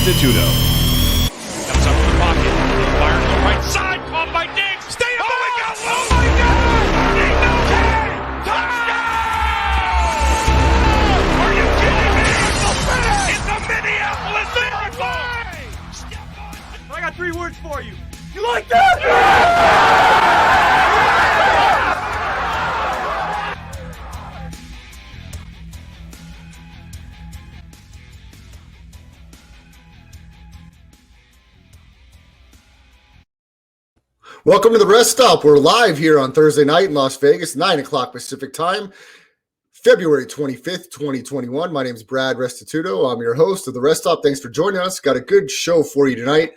Restituto. Comes up to the pocket. Fires to the right side. Caught by Diggs. Stay up. Oh, my God. Oh, my God. Diggs. Touchdown. Are you kidding me? It's a Minneapolis Miracle. I got 3 words for you. You like that? Welcome to the Rest Stop. We're live here on Thursday night in Las Vegas, 9 o'clock Pacific time, February 25th, 2021. My name is Brad Restituto. I'm your host of the Rest Stop. Thanks for joining us. Got a good show for you tonight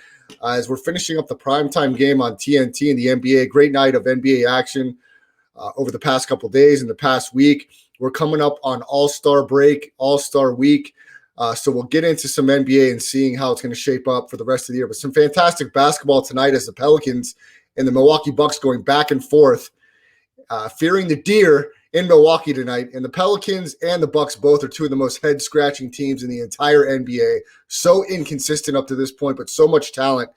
as we're finishing up the primetime game on TNT in the NBA. Great night of NBA action over the past couple days and the past week. We're coming up on All-Star break, All-Star week. So we'll get into some NBA and seeing how it's going to shape up for the rest of the year. But some fantastic basketball tonight as the Pelicans and the Milwaukee Bucks going back and forth, fearing the deer in Milwaukee tonight. And the Pelicans and the Bucks both are two of the most head-scratching teams in the entire NBA. So inconsistent up to this point, but so much talent.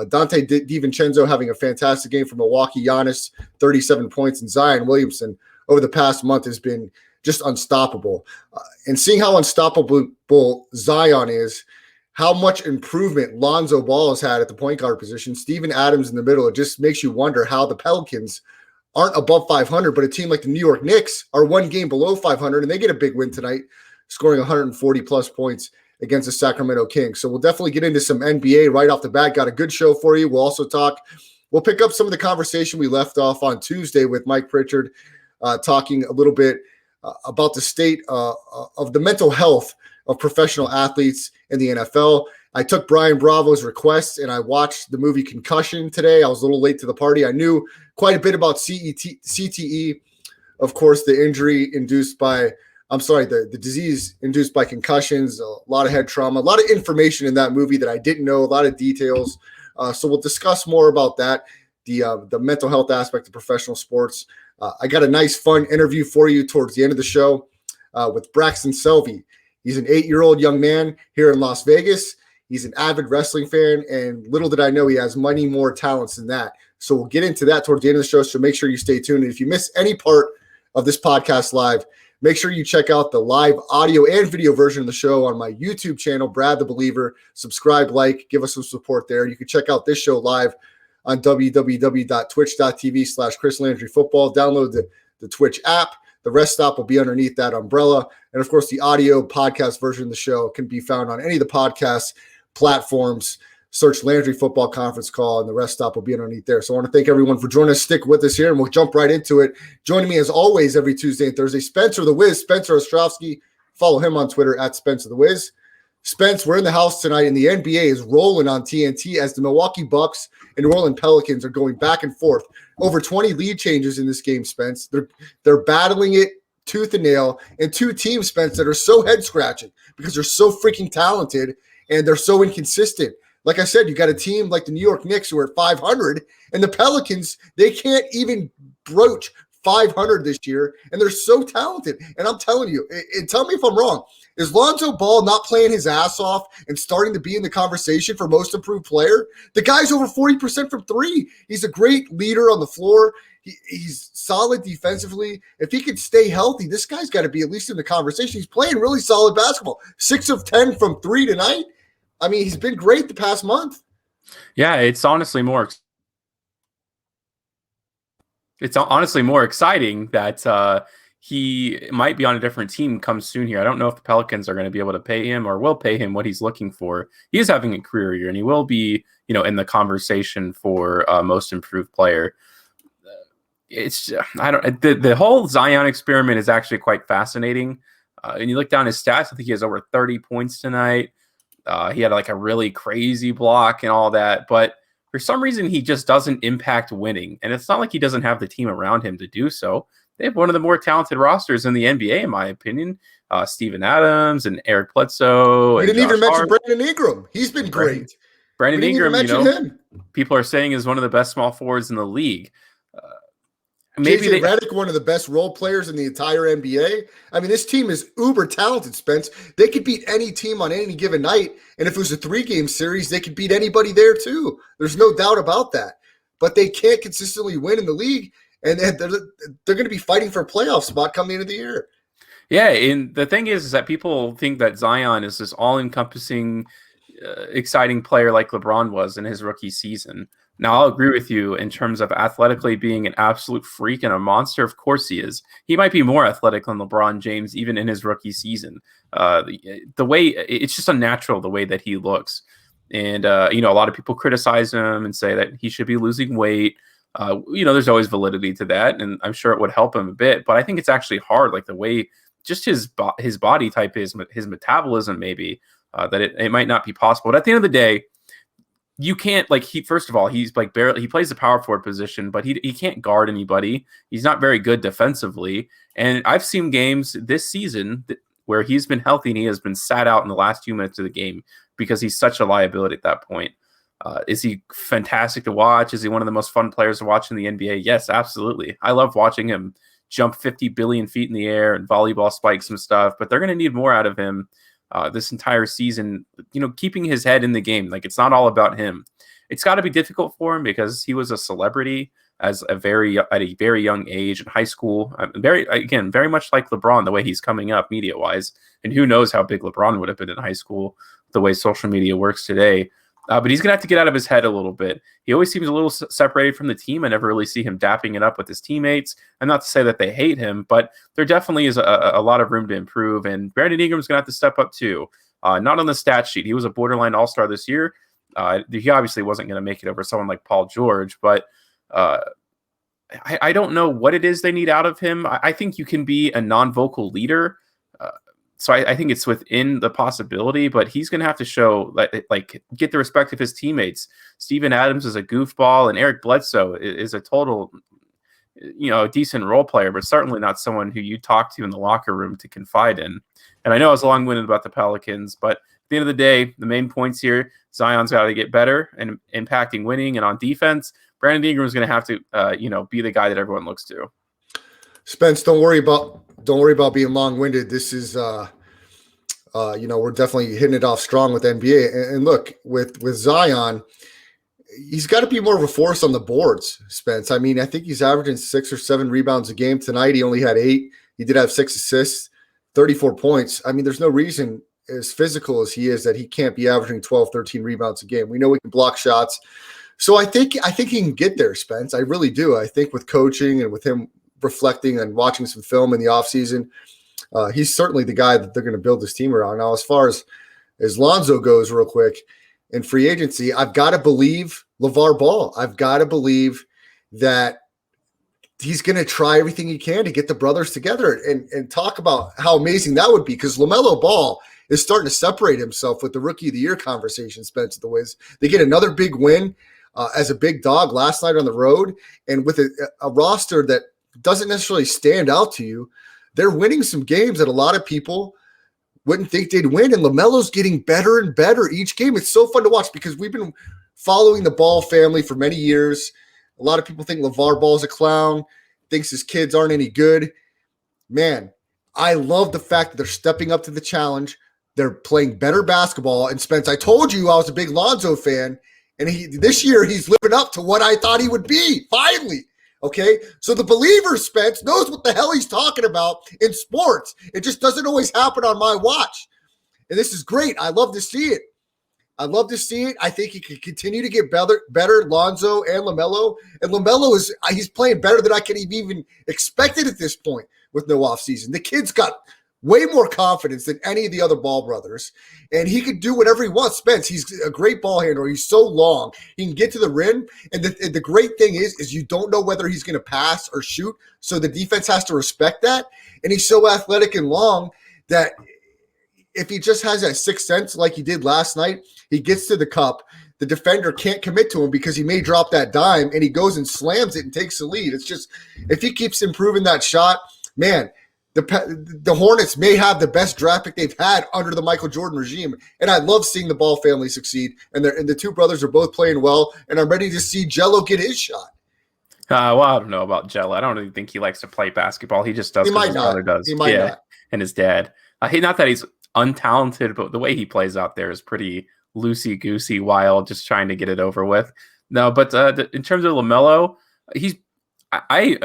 Dante DiVincenzo having a fantastic game for Milwaukee. Giannis, 37 points. And Zion Williamson over the past month has been just unstoppable. And seeing how unstoppable Zion is, how much improvement Lonzo Ball has had at the point guard position, Steven Adams in the middle, it just makes you wonder how the Pelicans aren't above 500, but a team like the New York Knicks are one game below 500, and they get a big win tonight, scoring 140-plus points against the Sacramento Kings. So we'll definitely get into some NBA right off the bat. Got a good show for you. We'll pick up some of the conversation we left off on Tuesday with Mike Pritchard, talking a little bit about the state of the mental health of professional athletes in the NFL. I took Brian Bravo's request and I watched the movie Concussion today. I was a little late to the party. I knew quite a bit about CTE, of course, the disease induced by concussions, a lot of head trauma, a lot of information in that movie that I didn't know, a lot of details. So we'll discuss more about that, the mental health aspect of professional sports. I got a nice, fun interview for you towards the end of the show with Braxton Selvey. He's an 8-year-old young man here in Las Vegas. He's an avid wrestling fan, and little did I know he has many more talents than that. So we'll get into that towards the end of the show, so make sure you stay tuned. And if you miss any part of this podcast live, make sure you check out the live audio and video version of the show on my YouTube channel, Brad the Believer. Subscribe, like, give us some support there. You can check out this show live on www.twitch.tv/Chris Landry Football. Download the Twitch app. The Rest Stop will be underneath that umbrella. And, of course, the audio podcast version of the show can be found on any of the podcast platforms. Search Landry Football Conference Call, and the Rest Stop will be underneath there. So I want to thank everyone for joining us. Stick with us here, and we'll jump right into it. Joining me, as always, every Tuesday and Thursday, Spencer the Wiz, Spencer Ostrowski. Follow him on Twitter at Spencer the Wiz. Spence, we're in the house tonight, and the NBA is rolling on TNT as the Milwaukee Bucks and New Orleans Pelicans are going back and forth. Over 20 lead changes in this game, Spence. They're battling it tooth and nail, and two teams, Spence, that are so head-scratching because they're so freaking talented and they're so inconsistent. Like I said, you got a team like the New York Knicks who are at 500, and the Pelicans, they can't even broach 500 this year, and they're so talented. And I'm telling you, and tell me if I'm wrong, is Lonzo Ball not playing his ass off and starting to be in the conversation for most improved player? The guy's over 40% from three. He's a great leader on the floor. He's solid defensively. If he could stay healthy, this guy's got to be at least in the conversation. He's playing really solid basketball. 6 of 10 from three tonight. I mean, he's been great the past month. Yeah, it's honestly more exciting that he might be on a different team come soon here. I don't know if the Pelicans are going to be able to pay him or will pay him what he's looking for. He is having a career year, and he will be, in the conversation for most improved player. The whole Zion experiment is actually quite fascinating. And you look down his stats, I think he has over 30 points tonight. He had like a really crazy block and all that, but for some reason he just doesn't impact winning. And it's not like he doesn't have the team around him to do so. They have one of the more talented rosters in the NBA, in my opinion. Steven Adams and Eric Bledsoe. We didn't even mention Brandon Ingram. He's been great. Brandon Ingram, people are saying is one of the best small forwards in the league. maybe JJ Redick, one of the best role players in the entire NBA. I mean, this team is uber talented, Spence. They could beat any team on any given night. And if it was a 3-game series, they could beat anybody there too. There's no doubt about that. But they can't consistently win in the league. And they're going to be fighting for a playoff spot come the end of the year. Yeah, and the thing is that people think that Zion is this all-encompassing, exciting player like LeBron was in his rookie season. Now, I'll agree with you in terms of athletically being an absolute freak and a monster. Of course he is. He might be more athletic than LeBron James even in his rookie season. The way it's just unnatural the way that he looks. And, a lot of people criticize him and say that he should be losing weight. There's always validity to that, and I'm sure it would help him a bit. But I think it's actually hard, like the way just his body type is, his metabolism maybe, that it might not be possible. But at the end of the day, you can't first of all, he's like barely, he plays the power forward position, but he can't guard anybody. He's not very good defensively. And I've seen games this season where he's been healthy and he has been sat out in the last few minutes of the game because he's such a liability at that point. Is he fantastic to watch? Is he one of the most fun players to watch in the NBA? Yes, absolutely. I love watching him jump 50 billion feet in the air and volleyball spikes and stuff, but they're going to need more out of him this entire season, keeping his head in the game. Like, it's not all about him. It's got to be difficult for him because he was a celebrity at a very young age in high school. Very much like LeBron, the way he's coming up media wise, and who knows how big LeBron would have been in high school, the way social media works today. But he's going to have to get out of his head a little bit. He always seems a little separated from the team. I never really see him dapping it up with his teammates. And not to say that they hate him, but there definitely is a lot of room to improve. And Brandon Ingram's going to have to step up too. Not on the stat sheet. He was a borderline all-star this year. He obviously wasn't going to make it over someone like Paul George, but I don't know what it is they need out of him. I think you can be a non-vocal leader. So I think it's within the possibility, but he's going to have to show, get the respect of his teammates. Steven Adams is a goofball, and Eric Bledsoe is a total, decent role player, but certainly not someone who you talk to in the locker room to confide in. And I know I was long-winded about the Pelicans, but at the end of the day, the main points here, Zion's got to get better and impacting winning, and on defense, Brandon Ingram is going to have to, be the guy that everyone looks to. Spence, don't worry about being long-winded. This is, we're definitely hitting it off strong with NBA. And look, with Zion, he's got to be more of a force on the boards, Spence. I mean, I think he's averaging 6 or 7 rebounds a game. Tonight, he only had 8. He did have 6 assists, 34 points. I mean, there's no reason, as physical as he is, that he can't be averaging 12, 13 rebounds a game. We know he can block shots. So I think he can get there, Spence. I really do. I think with coaching and with him reflecting and watching some film in the offseason, he's certainly the guy that they're going to build this team around. Now, as far as Lonzo goes, real quick, in free agency, I've got to believe LeVar Ball. I've got to believe that he's going to try everything he can to get the brothers together and talk about how amazing that would be, because LaMelo Ball is starting to separate himself with the Rookie of the Year conversation, Spence, the Wiz. They get another big win as a big dog last night on the road, and with a roster that doesn't necessarily stand out to you, they're winning some games that a lot of people wouldn't think they'd win. And LaMelo's getting better and better each game. It's so fun to watch because we've been following the Ball family for many years. A lot of people think LeVar Ball's a clown, thinks his kids aren't any good. Man, I love the fact that they're stepping up to the challenge. They're playing better basketball. And Spence, I told you I was a big Lonzo fan, and this year he's living up to what I thought he would be, finally. Okay, so the believer, Spence, knows what the hell he's talking about in sports. It just doesn't always happen on my watch. And this is great. I love to see it. I think he can continue to get better, Lonzo and LaMelo. And LaMelo he's playing better than I could have even expected at this point with no offseason. The kid's got way more confidence than any of the other Ball brothers. And he can do whatever he wants. Spence, he's a great ball handler. He's so long. He can get to the rim. And the great thing is you don't know whether he's going to pass or shoot. So the defense has to respect that. And he's so athletic and long that if he just has that sixth sense like he did last night, he gets to the cup. The defender can't commit to him because he may drop that dime, and he goes and slams it and takes the lead. It's just, if he keeps improving that shot, man, the Hornets may have the best draft pick they've had under the Michael Jordan regime. And I love seeing the Ball family succeed. And the two brothers are both playing well. And I'm ready to see Jello get his shot. Well, I don't know about Jello. I don't really think he likes to play basketball. He just does He because might his not. brother does. He might not. And his dad. Not that he's untalented, but the way he plays out there is pretty loosey-goosey, wild, just trying to get it over with. No, but in terms of LaMelo, I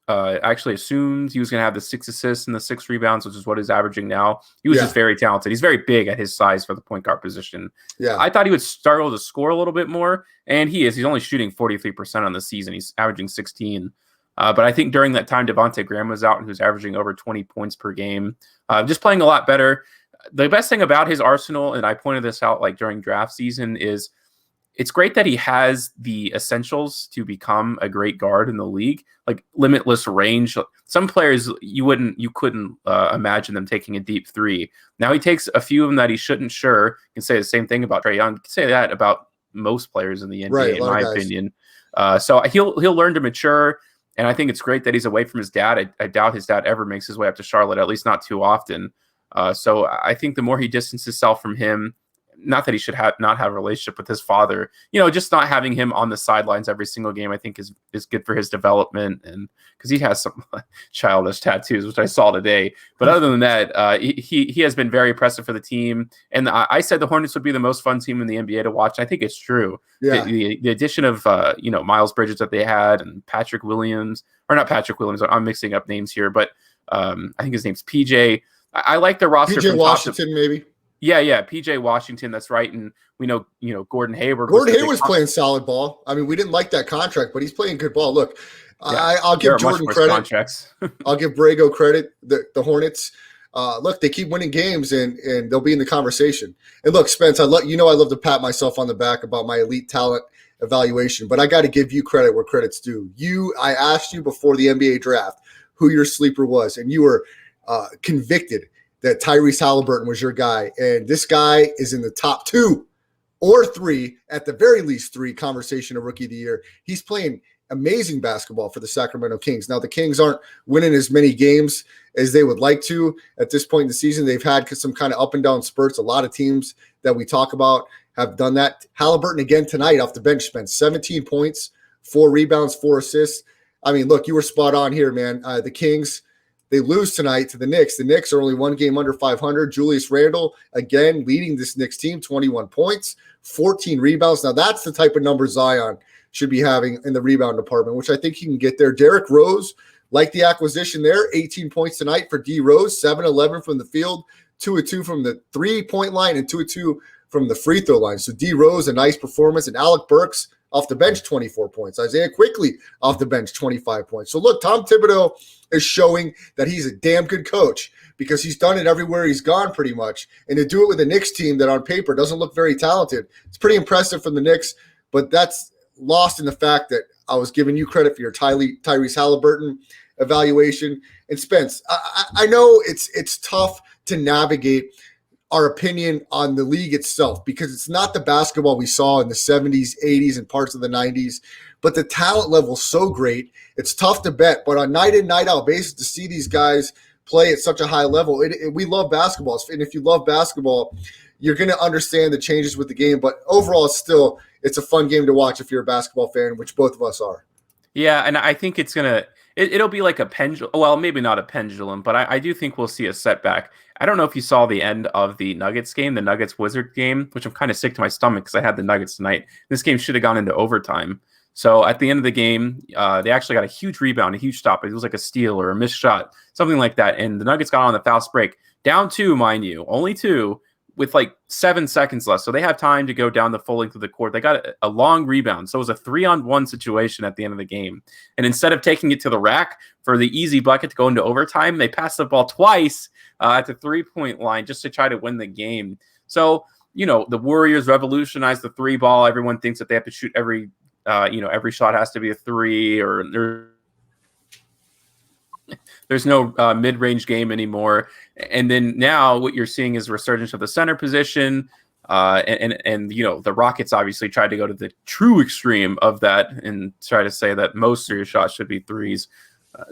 actually assumed he was going to have the 6 assists and the 6 rebounds, which is what he's averaging now. He was just very talented. He's very big at his size for the point guard position. Yeah, I thought he would struggle to score a little bit more, and he is. He's only shooting 43% on the season. He's averaging 16. But I think during that time, Devontae Graham was out, and he was averaging over 20 points per game, just playing a lot better. The best thing about his arsenal, and I pointed this out like during draft season, is it's great that he has the essentials to become a great guard in the league, like limitless range. Some players you couldn't imagine them taking a deep three. Now he takes a few of them that he shouldn't. Sure, you can say the same thing about Trae Young. You can say that about most players in the NBA, right, in my opinion. So he'll learn to mature, and I think it's great that he's away from his dad. I doubt his dad ever makes his way up to Charlotte, at least not too often. So I think the more he distances himself from him, not that he should not have a relationship with his father, just not having him on the sidelines every single game, I think is good for his development, and because he has some childish tattoos, which I saw today. But other than that, he has been very impressive for the team. And I said the Hornets would be the most fun team in the NBA to watch. I think it's true. Yeah. The addition of Miles Bridges that they had, and Patrick Williams, or not Patrick Williams, I'm mixing up names here, but I think his name's PJ. I like the roster. PJ Washington, maybe. Yeah, PJ Washington, that's right. And we know, Gordon Hayward. Gordon Hayward's playing solid ball. I mean, we didn't like that contract, but he's playing good ball. Look, yeah, I'll give Jordan credit. I'll give Brago credit. The Hornets, look, they keep winning games, and they'll be in the conversation. And look, Spence, I love to pat myself on the back about my elite talent evaluation, but I got to give you credit where credit's due. I asked you before the NBA draft who your sleeper was, and you were convicted that Tyrese Halliburton was your guy. And this guy is in the top 2 or 3, at the very least 3, conversation of Rookie of the Year. He's playing amazing basketball for the Sacramento Kings. Now, the Kings aren't winning as many games as they would like to at this point in the season. They've had some kind of up and down spurts. A lot of teams that we talk about have done that. Halliburton again tonight off the bench spent 17 points, 4 rebounds, 4 assists. I mean, look, you were spot on here, man. The Kings, they lose tonight to the Knicks. The Knicks are only 1 game under 500. Julius Randle, again, leading this Knicks team, 21 points, 14 rebounds. Now, that's the type of number Zion should be having in the rebound department, which I think he can get there. Derrick Rose, like the acquisition there, 18 points tonight for D. Rose, 7-11 from the field, 2-2 from the three-point line, and 2-2 from the free throw line. So D. Rose, a nice performance. And Alec Burks off the bench, 24 points. Isaiah Quickly off the bench, 25 points. So look, Tom Thibodeau is showing that he's a damn good coach, because he's done it everywhere he's gone pretty much. And to do it with a Knicks team that on paper doesn't look very talented, it's pretty impressive from the Knicks. But that's lost in the fact that I was giving you credit for your Tyrese Halliburton evaluation. And Spence, I know it's tough to navigate our opinion on the league itself, because it's not the basketball we saw in the 70s, 80s, and parts of the 90s, but the talent level is so great. It's tough to bet, but on night in, night out basis, to see these guys play at such a high level, we love basketball. And if you love basketball, you're going to understand the changes with the game. But overall, it's a fun game to watch if you're a basketball fan, which both of us are. Yeah, and I think it'll be like a pendulum. Well, maybe not a pendulum, but I do think we'll see a setback. I don't know if you saw the end of the Nuggets game, the Nuggets-Wizard game, which I'm kind of sick to my stomach because I had the Nuggets tonight. This game should have gone into overtime. So at the end of the game, they actually got a huge rebound, a huge stop. It was like a steal or a missed shot, something like that. And the Nuggets got on the fast break. Down 2, mind you, only 2, with like 7 seconds left. So they have time to go down the full length of the court. They got a long rebound. So it was a 3-on-1 situation at the end of the game. And instead of taking it to the rack for the easy bucket to go into overtime, they passed the ball twice at the 3-point line just to try to win the game. So, the Warriors revolutionized the 3 ball. Everyone thinks that they have to shoot every shot has to be a 3, or there's no mid-range game anymore. And then now what you're seeing is a resurgence of the center position. And the Rockets obviously tried to go to the true extreme of that and try to say that most of your shots should be 3s.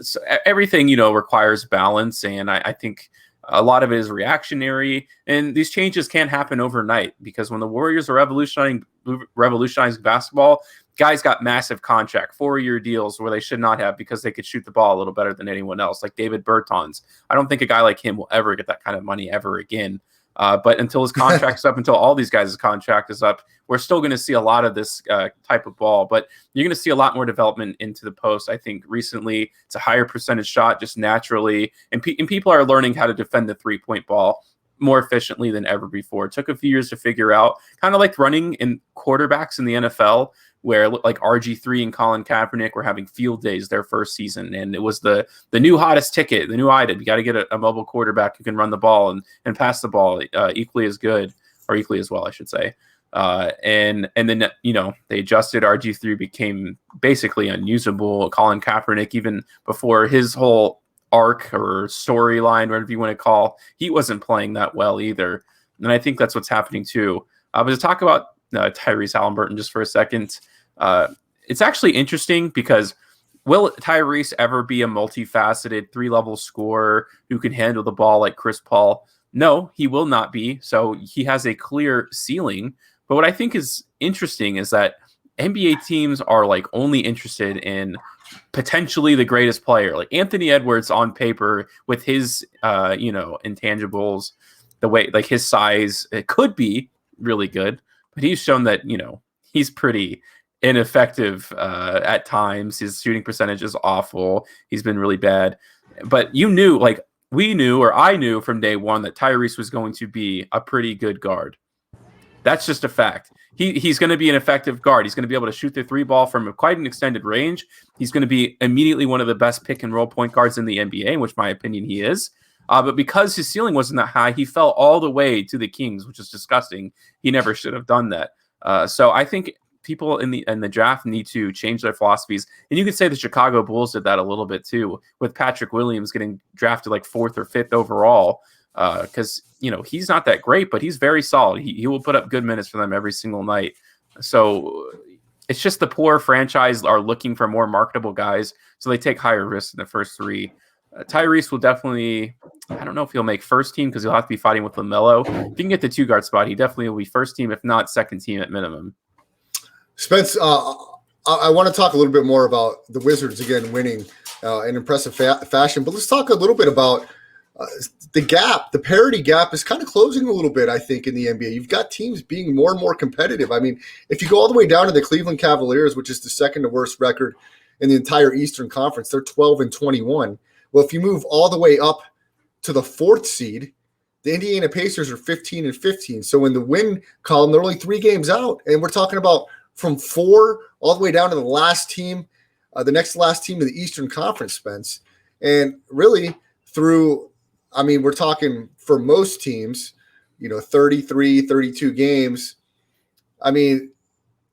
So everything, requires balance. And I think a lot of it is reactionary. And these changes can't happen overnight, because when the Warriors are revolutionizing basketball, guys got massive contract, 4-year deals where they should not have because they could shoot the ball a little better than anyone else, like David Bertans. I don't think a guy like him will ever get that kind of money ever again. But until his contract's up, until all these guys' contract is up, we're still going to see a lot of this type of ball. But you're going to see a lot more development into the post. I think recently it's a higher percentage shot just naturally. And people are learning how to defend the three-point ball more efficiently than ever before. It took a few years to figure out, kind of like running in quarterbacks in the NFL, where like RG3 and Colin Kaepernick were having field days their first season. And it was the new hottest ticket, the new item. You got to get a mobile quarterback who can run the ball and pass the ball equally as good, or equally as well, I should say. And then, they adjusted. RG3 became basically unusable. Colin Kaepernick, even before his whole arc or storyline, whatever you want to call, he wasn't playing that well either. And I think that's what's happening too. But to talk about Tyrese Halliburton just for a second, it's actually interesting because will Tyrese ever be a multifaceted 3-level scorer who can handle the ball like Chris Paul? No, he will not be. So he has a clear ceiling. But what I think is interesting is that NBA teams are like only interested in potentially the greatest player, like Anthony Edwards on paper with his, intangibles, the way, like his size, it could be really good, but he's shown that, he's pretty ineffective at times. His shooting percentage is awful. He's been really bad. But I knew from day one that Tyrese was going to be a pretty good guard. That's just a fact. He's going to be an effective guard. He's going to be able to shoot the 3 ball from quite an extended range. He's going to be immediately one of the best pick and roll point guards in the NBA, in which my opinion he is. But because his ceiling wasn't that high, he fell all the way to the Kings, which is disgusting. He never should have done that. So I think people in the draft need to change their philosophies. And you could say the Chicago Bulls did that a little bit too, with Patrick Williams getting drafted like 4th or 5th overall. Because he's not that great, but he's very solid. He will put up good minutes for them every single night. So it's just the poor franchise are looking for more marketable guys, so they take higher risks in the first 3. Tyrese will definitely, I don't know if he'll make first team because he'll have to be fighting with LaMelo. If he can get the 2-guard spot, he definitely will be first team, if not second team at minimum. Spence, I want to talk a little bit more about the Wizards again winning in impressive fashion, but let's talk a little bit about the parity gap is kind of closing a little bit, I think, in the NBA. You've got teams being more and more competitive. I mean, if you go all the way down to the Cleveland Cavaliers, which is the second to worst record in the entire Eastern Conference, they're 12-21. Well, if you move all the way up to the 4th seed, the Indiana Pacers are 15-15. So in the win column, they're only 3 games out. And we're talking about from 4 all the way down to the last team, the next last team of the Eastern Conference, Spence. And really we're talking for most teams, 33, 32 games. I mean,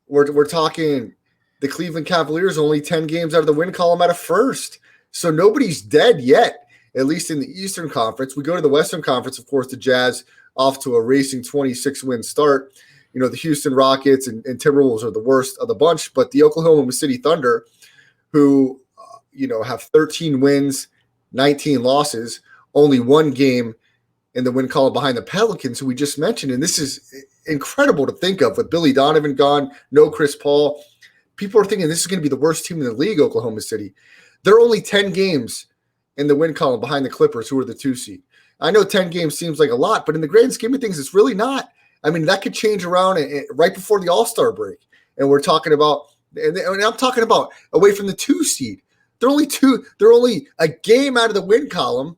we're talking the Cleveland Cavaliers only 10 games out of the win column out of first. So nobody's dead yet, at least in the Eastern Conference. We go to the Western Conference, of course, the Jazz off to a racing 26-win start. The Houston Rockets and Timberwolves are the worst of the bunch, but the Oklahoma City Thunder, who, have 13 wins, 19 losses, only 1 game in the win column behind the Pelicans, who we just mentioned. And this is incredible to think of with Billy Donovan gone, no Chris Paul. People are thinking this is going to be the worst team in the league, Oklahoma City. They're only 10 games in the win column behind the Clippers, who are the 2 seed. I know 10 games seems like a lot, but in the grand scheme of things, it's really not. I mean, that could change around right before the All-Star break. And we're talking about, and I'm talking about away from the 2 seed. They're only a game out of the win column,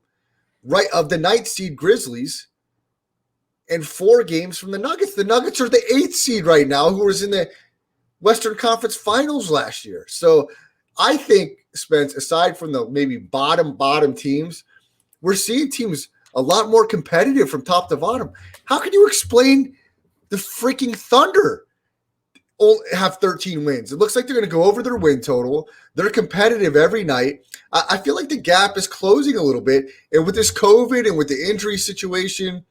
right, of the 9th seed Grizzlies, and 4 games from the Nuggets. The Nuggets are the 8th seed right now, who was in the Western Conference Finals last year. So I think, Spence, aside from the maybe bottom teams, we're seeing teams a lot more competitive from top to bottom. How can you explain the freaking Thunder only have 13 wins? It looks like they're going to go over their win total. They're competitive every night. I feel like the gap is closing a little bit. And with this COVID and with the injury situation,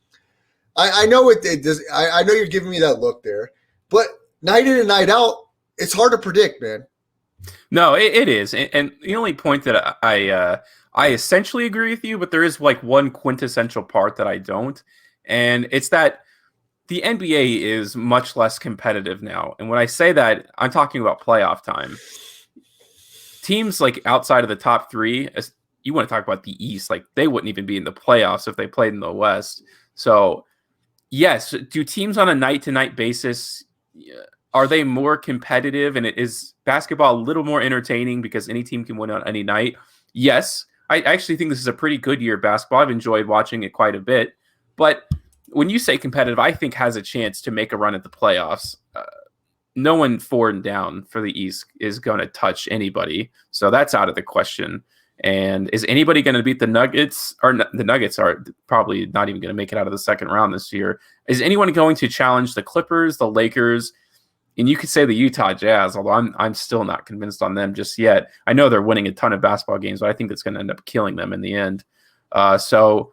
I know it does. I know you're giving me that look there. But night in and night out, it's hard to predict, man. No, it is. And the only point that I essentially agree with you, but there is like one quintessential part that I don't. And it's that the NBA is much less competitive now. And when I say that, I'm talking about playoff time. Teams like outside of the top three, you want to talk about the East, like they wouldn't even be in the playoffs if they played in the West. So yes, do teams on a night-to-night basis, are they more competitive? And is basketball a little more entertaining because any team can win on any night? Yes. I actually think this is a pretty good year of basketball. I've enjoyed watching it quite a bit. But when you say competitive, I think has a chance to make a run at the playoffs. No one 4 and down for the East is going to touch anybody. So that's out of the question. And is anybody going to beat the Nuggets? Or the Nuggets are probably not even going to make it out of the second round this year. Is anyone going to challenge the Clippers, the Lakers? And you could say the Utah Jazz, although I'm still not convinced on them just yet. I know they're winning a ton of basketball games, but I think it's going to end up killing them in the end. So,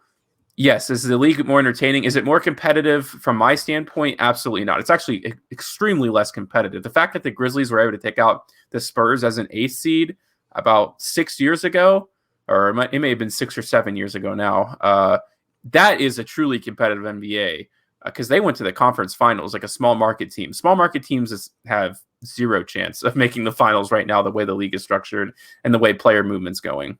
yes, is the league more entertaining? Is it more competitive from my standpoint? Absolutely not. It's actually extremely less competitive. The fact that the Grizzlies were able to take out the Spurs as an 8th seed about 6 years ago, or it may have been 6 or 7 years ago now, that is a truly competitive NBA. Because they went to the conference finals like a small market team. Small market teams have zero chance of making the finals right now, the way the league is structured and the way player movement's going.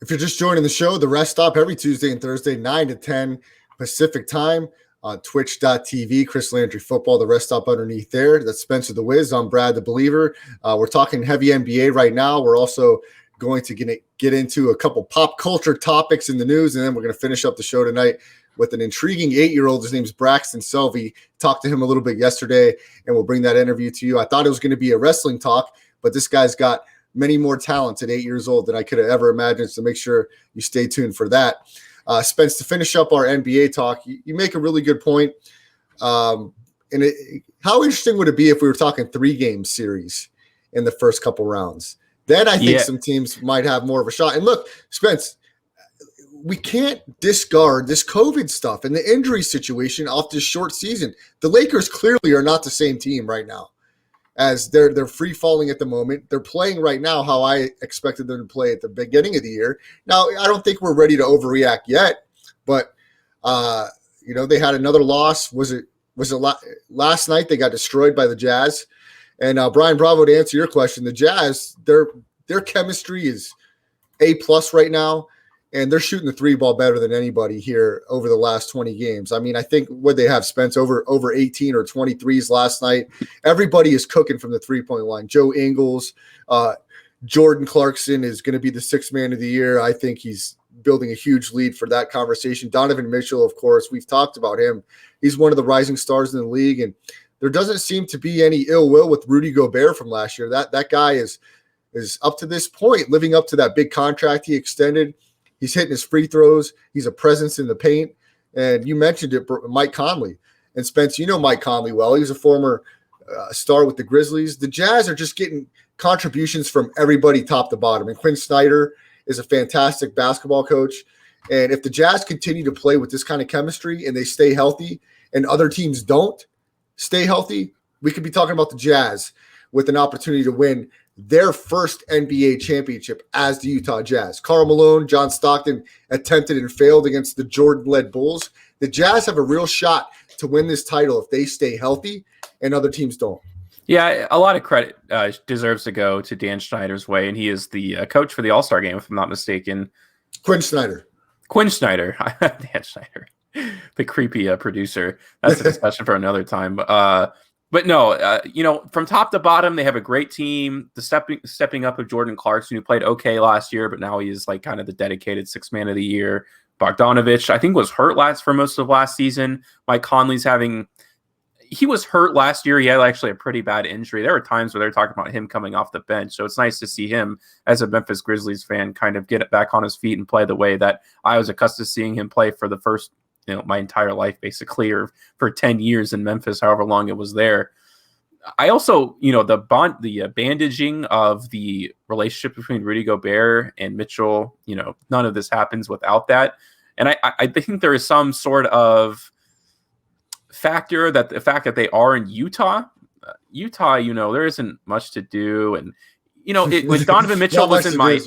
If you're just joining the show, the Rest Stop every Tuesday and Thursday, 9 to 10 Pacific time on twitch.tv, Chris Landry Football, the Rest Stop underneath there. That's Spencer the Wiz. I'm Brad the Believer. We're talking heavy NBA right now. We're also going to get into a couple pop culture topics in the news, and then we're going to finish up the show tonight with an intriguing 8-year-old. His name's Braxton Selvey. Talked to him a little bit yesterday, and we'll bring that interview to you. I thought it was going to be a wrestling talk, but this guy's got many more talents at 8 years old than I could have ever imagined, so make sure you stay tuned for that. Spence, to finish up our NBA talk, you make a really good point. How interesting would it be if we were talking 3-game series in the first couple rounds? Then I think some teams might have more of a shot. And look, Spence, we can't discard this COVID stuff and the injury situation off this short season. The Lakers clearly are not the same team right now, as they're free falling at the moment. They're playing right now how I expected them to play at the beginning of the year. Now, I don't think we're ready to overreact yet, but they had another loss. Was it last night? They got destroyed by the Jazz. And Brian Bravo, to answer your question, the Jazz, their chemistry is A+ right now. And they're shooting the 3 ball better than anybody here over the last 20 games. I mean, I think what they have, Spence, over 18 or 23s last night. Everybody is cooking from the 3-point line. Joe Ingles, Jordan Clarkson is going to be the 6th man of the year. I think he's building a huge lead for that conversation. Donovan Mitchell, of course, we've talked about him. He's one of the rising stars in the league. And there doesn't seem to be any ill will with Rudy Gobert from last year. That guy is up to this point, living up to that big contract he extended. He's hitting his free throws. He's a presence in the paint. And you mentioned it, Mike Conley. And Spence, you know Mike Conley well. He was a former star with the Grizzlies. The Jazz are just getting contributions from everybody top to bottom. And Quinn Snyder is a fantastic basketball coach. And if the Jazz continue to play with this kind of chemistry and they stay healthy and other teams don't stay healthy, we could be talking about the Jazz with an opportunity to win their first NBA championship as the Utah Jazz. Karl Malone, John Stockton attempted and failed against the Jordan-led Bulls. The Jazz have a real shot to win this title if they stay healthy and other teams don't. Yeah, a lot of credit deserves to go to Dan Snyder's way, and he is the coach for the All-Star game, if I'm not mistaken. Quinn Snyder. Dan Snyder, the creepy producer. That's a discussion for another time. But no, from top to bottom, they have a great team. The stepping up of Jordan Clarkson, who played okay last year, but now he is like kind of the dedicated 6th man of the year. Bogdanovich, I think, was hurt for most of last season. Mike Conley's he was hurt last year. He had actually a pretty bad injury. There were times where they're talking about him coming off the bench. So it's nice to see him as a Memphis Grizzlies fan kind of get it back on his feet and play the way that I was accustomed to seeing him play for the first my entire life, basically, or for 10 years in Memphis, however long it was there. I also, the bandaging of the relationship between Rudy Gobert and Mitchell, none of this happens without that. And I think there is some sort of factor that the fact that they are in Utah, there isn't much to do. And, when Donovan Mitchell was in my...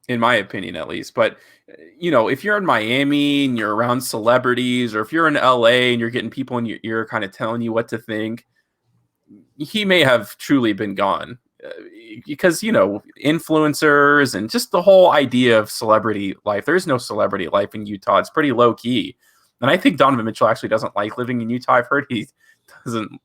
in my opinion, at least. But, if you're in Miami and you're around celebrities, or if you're in LA and you're getting people in your ear kind of telling you what to think, he may have truly been gone. Because, influencers and just the whole idea of celebrity life. There is no celebrity life in Utah. It's pretty low key. And I think Donovan Mitchell actually doesn't like living in Utah. I've heard he doesn't,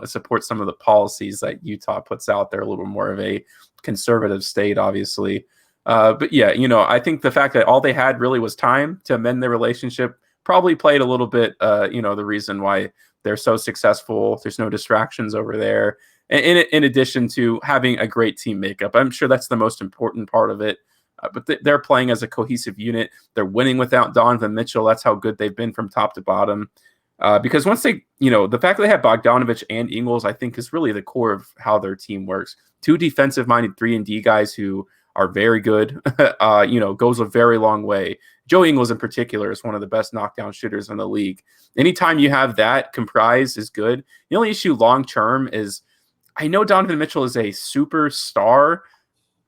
support some of the policies that Utah puts out there, a little more of a conservative state, obviously. But yeah, I think the fact that all they had really was time to amend their relationship probably played a little bit, the reason why they're so successful. There's no distractions over there. In addition to having a great team makeup. I'm sure that's the most important part of it. But they're playing as a cohesive unit. They're winning without Donovan Mitchell. That's how good they've been from top to bottom. Because once they, the fact that they have Bogdanovich and Ingles, I think is really the core of how their team works. Two defensive-minded 3-and-D guys who are very good, goes a very long way. Joe Ingles in particular is one of the best knockdown shooters in the league. Anytime you have that comprised is good. The only issue long-term is, I know Donovan Mitchell is a superstar.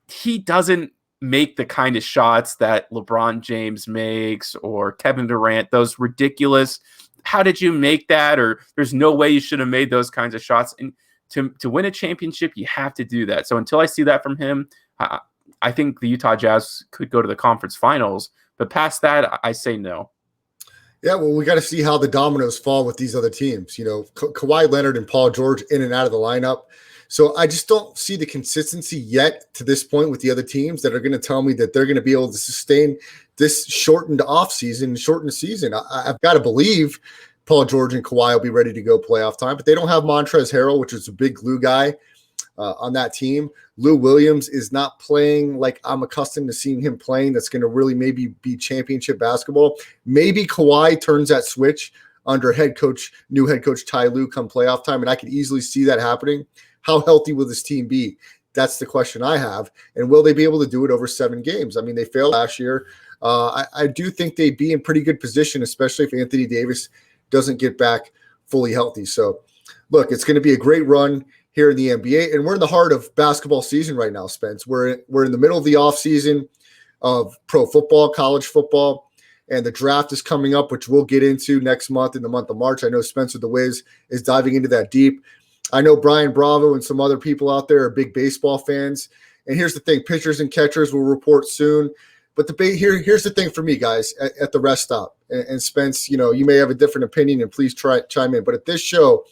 He doesn't make the kind of shots that LeBron James makes or Kevin Durant, those ridiculous, how did you make that? Or there's no way you should have made those kinds of shots. And to win a championship, you have to do that. So until I see that from him, I think the Utah Jazz could go to the conference finals. But past that, I say no. Yeah, well, we got to see how the dominoes fall with these other teams. Kawhi Leonard and Paul George in and out of the lineup. So I just don't see the consistency yet to this point with the other teams that are going to tell me that they're going to be able to sustain this shortened offseason, shortened season. I've got to believe Paul George and Kawhi will be ready to go playoff time, but they don't have Montrezl Harrell, which is a big glue guy on that team. Lou Williams is not playing like I'm accustomed to seeing him playing. That's going to really maybe be championship basketball. Maybe Kawhi turns that switch under new head coach Ty Lue come playoff time, and I could easily see that happening. How healthy will this team be? That's the question I have. And will they be able to do it over 7 games? I mean, they failed last year. I do think they'd be in pretty good position, especially if Anthony Davis doesn't get back fully healthy. So, look, it's going to be a great run here in the NBA, and we're in the heart of basketball season right now, Spence. We're in the middle of the offseason of pro football, college football, and the draft is coming up, which we'll get into next month in the month of March. I know Spencer the Wiz is diving into that deep. I know Brian Bravo and some other people out there are big baseball fans. And here's the thing, pitchers and catchers will report soon. But here's the thing for me, guys, at the rest stop. And Spence, you may have a different opinion, and please chime in. But at this show,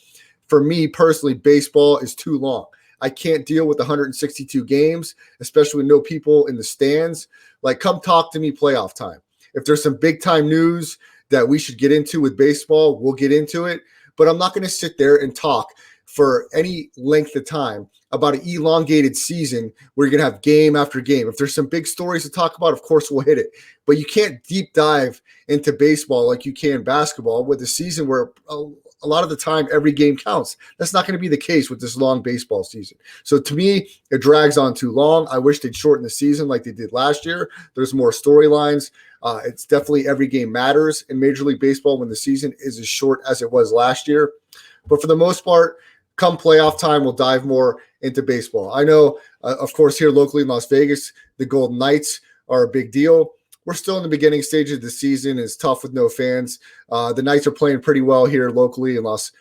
for me personally, baseball is too long. I can't deal with 162 games, especially with no people in the stands. Like, come talk to me playoff time. If there's some big-time news that we should get into with baseball, we'll get into it. But I'm not going to sit there and talk for any length of time about an elongated season where you're going to have game after game. If there's some big stories to talk about, of course we'll hit it. But you can't deep dive into baseball like you can basketball with a season where a lot of the time every game counts. That's not going to be the case with this long baseball season. So to me, it drags on too long. I wish they'd shorten the season like they did last year. There's more storylines. It's definitely every game matters in Major League Baseball when the season is as short as it was last year. But for the most part, come playoff time, we'll dive more into baseball. I know, of course, here locally in Las Vegas, the Golden Knights are a big deal. We're still in the beginning stages of the season. It's tough with no fans. The Knights are playing pretty well here locally in Las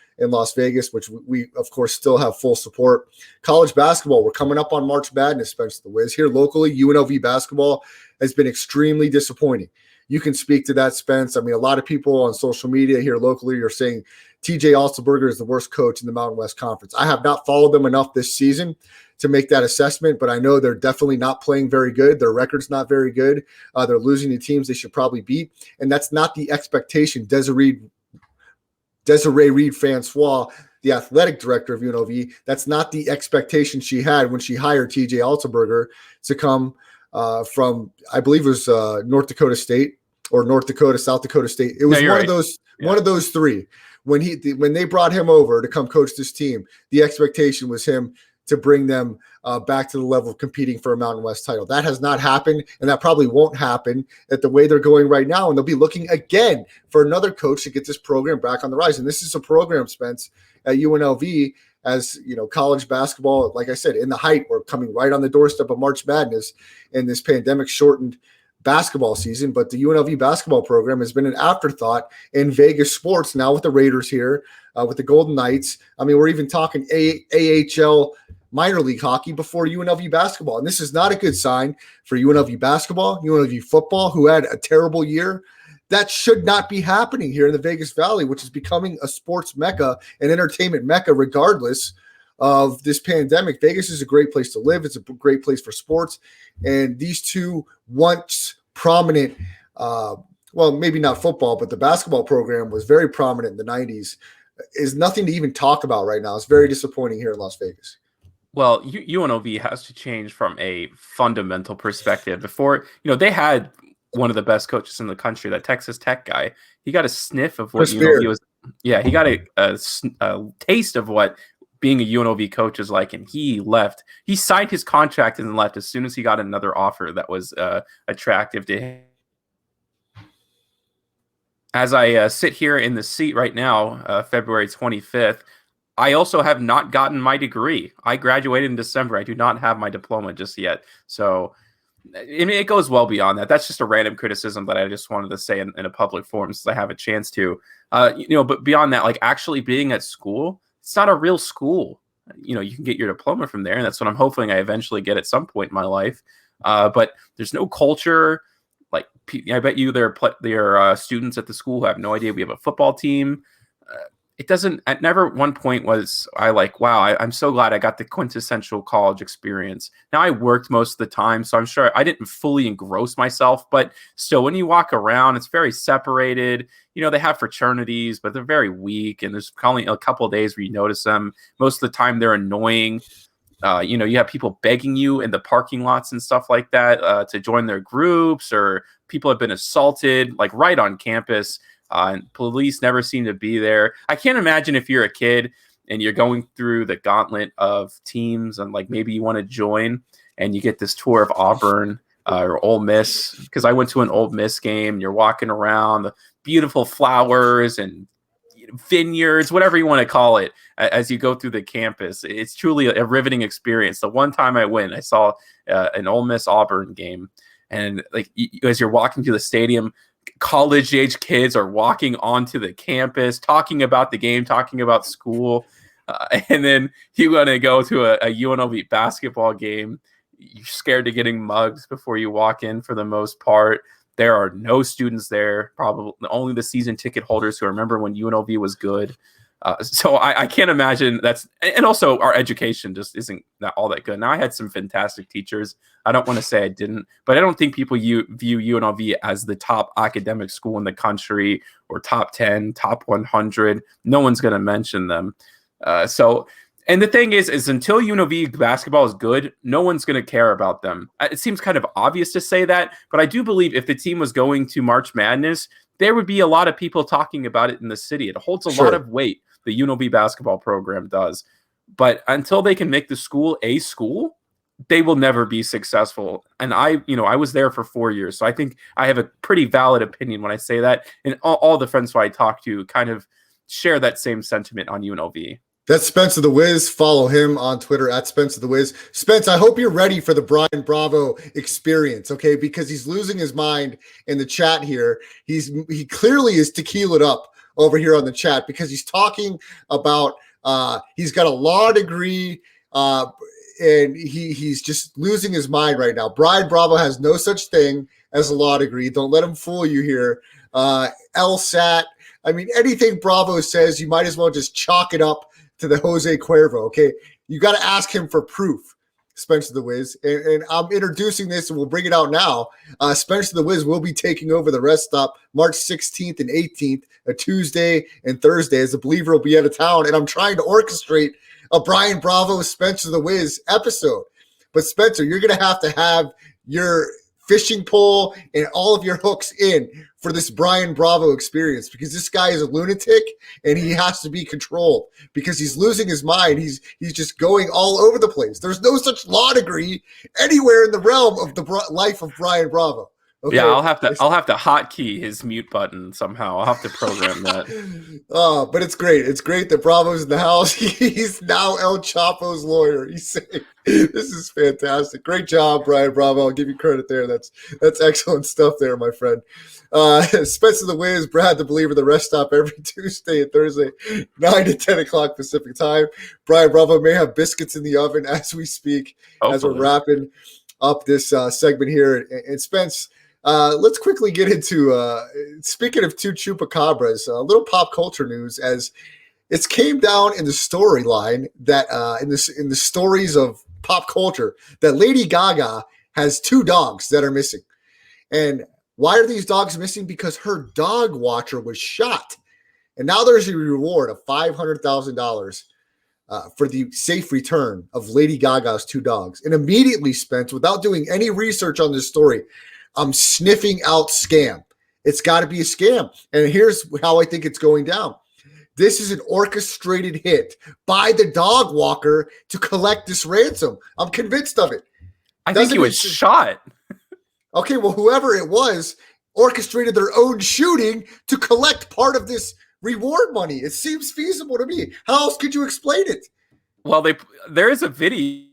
Vegas, which we, of course, still have full support. College basketball, we're coming up on March Madness, Spencer the Wiz. Here locally, UNLV basketball has been extremely disappointing. You can speak to that, Spence. I mean, a lot of people on social media here locally are saying TJ Altenberger is the worst coach in the Mountain West Conference. I have not followed them enough this season to make that assessment, but I know they're definitely not playing very good. Their record's not very good. They're losing to teams they should probably beat, and that's not the expectation. Desiree Reed-Francois, the athletic director of UNLV, that's not the expectation she had when she hired TJ Altenberger to come from, I believe it was North Dakota State or South Dakota State. It was one of those three. When they brought him over to come coach this team, the expectation was him to bring them back to the level of competing for a Mountain West title. That has not happened, and that probably won't happen at the way they're going right now. And they'll be looking again for another coach to get this program back on the rise. And this is a program, Spence, at UNLV as college basketball, like I said, in the height, we're coming right on the doorstep of March Madness in this pandemic shortened basketball season. But the UNLV basketball program has been an afterthought in Vegas sports now with the Raiders here, with the Golden Knights. I mean, we're even talking AHL minor league hockey before UNLV basketball. And this is not a good sign for UNLV basketball, UNLV football, who had a terrible year. That should not be happening here in the Vegas Valley, which is becoming a sports mecca, an entertainment mecca, regardless of this pandemic. Vegas is a great place to live. It's a great place for sports. And these two once prominent, well, maybe not football, but the basketball program was very prominent in the 90s, is nothing to even talk about right now. It's very disappointing here in Las Vegas. Well, UNLV has to change from a fundamental perspective. Before, they had one of the best coaches in the country, that Texas Tech guy. He got a sniff of what UNLV was. Yeah, he got a taste of what being a UNLV coach is like, and he left. He signed his contract and left as soon as he got another offer that was attractive to him. As I sit here in the seat right now, February 25th, I also have not gotten my degree. I graduated in December. I do not have my diploma just yet. So, I mean, it goes well beyond that. That's just a random criticism that I just wanted to say in a public forum since I have a chance to. But beyond that, like actually being at school, it's not a real school. You can get your diploma from there, and that's what I'm hoping I eventually get at some point in my life. But there's no culture. Like, I bet you there are students at the school who have no idea we have a football team. It doesn't, at never one point was I like, wow, I'm so glad I got the quintessential college experience. Now, I worked most of the time, so I'm sure I didn't fully engross myself, but still, when you walk around, it's very separated. They have fraternities, but they're very weak, and there's only a couple of days where you notice them. Most of the time, they're annoying. You have people begging you in the parking lots and stuff like that to join their groups, or people have been assaulted, like right on campus. And police never seem to be there. I can't imagine if you're a kid and you're going through the gauntlet of teams and like maybe you want to join and you get this tour of Auburn or Ole Miss, because I went to an Ole Miss game. And you're walking around the beautiful flowers and vineyards, whatever you want to call it, as you go through the campus. It's truly a riveting experience. The one time I went, I saw an Ole Miss Auburn game, and like as you're walking to the stadium, college-age kids are walking onto the campus, talking about the game, talking about school, and then you want to go to a UNLV basketball game. You're scared of getting mugged before you walk in for the most part. There are no students there, probably only the season ticket holders who remember when UNLV was good. So I can't imagine that's, and also our education just isn't all that good. Now, I had some fantastic teachers. I don't want to say I didn't, but I don't think people view UNLV as the top academic school in the country or top 10, top 100. No one's going to mention them. And the thing is until UNLV basketball is good, no one's going to care about them. It seems kind of obvious to say that, but I do believe if the team was going to March Madness, there would be a lot of people talking about it in the city. It holds a lot of weight. The UNLV basketball program does. But until they can make the school a school, they will never be successful. And I was there for 4 years, so I think I have a pretty valid opinion when I say that. And all the friends who I talk to kind of share that same sentiment on UNLV. That's Spencer the Wiz. Follow him on Twitter at Spencer the Wiz. Spence, I hope you're ready for the Brian Bravo experience, okay? Because he's losing his mind in the chat here. He clearly is tequilaed up over here on the chat because he's talking about he's got a law degree and he's just losing his mind right now. Brian Bravo has no such thing as a law degree. Don't let him fool you here. LSAT. I mean, anything Bravo says, you might as well just chalk it up to the Jose Cuervo, okay? You got to ask him for proof, Spencer the Wiz. And I'm introducing this, and we'll bring it out now. Spencer the Wiz will be taking over the rest stop March 16th and 18th, a Tuesday and Thursday, as the Believer will be out of town. And I'm trying to orchestrate a Brian Bravo, Spencer the Wiz episode. But Spencer, you're going to have your fishing pole and all of your hooks in for this Brian Bravo experience, because this guy is a lunatic and he has to be controlled because he's losing his mind. He's just going all over the place. There's no such law degree anywhere in the realm of the life of Brian Bravo. Okay? Yeah, I'll have to hotkey his mute button somehow. I'll have to program that. But it's great. It's great that Bravo's in the house. He's now El Chapo's lawyer. He's saying this is fantastic. Great job, Brian Bravo. I'll give you credit there. That's excellent stuff there, my friend. Spencer the Wiz, Brad the Believer, the Rest Stop every Tuesday and Thursday, 9 to 10 o'clock Pacific time. Brian Bravo may have biscuits in the oven as we speak, as we're wrapping up this segment here. And Spence, let's quickly get into speaking of two chupacabras, a little pop culture news, as it's came down in the storyline that in the stories of pop culture that Lady Gaga has two dogs that are missing. And why are these dogs missing? Because her dog watcher was shot. And now there's a reward of $500,000 for the safe return of Lady Gaga's two dogs. And immediately, Spence, without doing any research on this story, I'm sniffing out scam. It's got to be a scam. And here's how I think it's going down. This is an orchestrated hit by the dog walker to collect this ransom. I'm convinced of it. I think he was shot. Okay, well, whoever it was orchestrated their own shooting to collect part of this reward money. It seems feasible to me. How else could you explain it? Well, there is a video.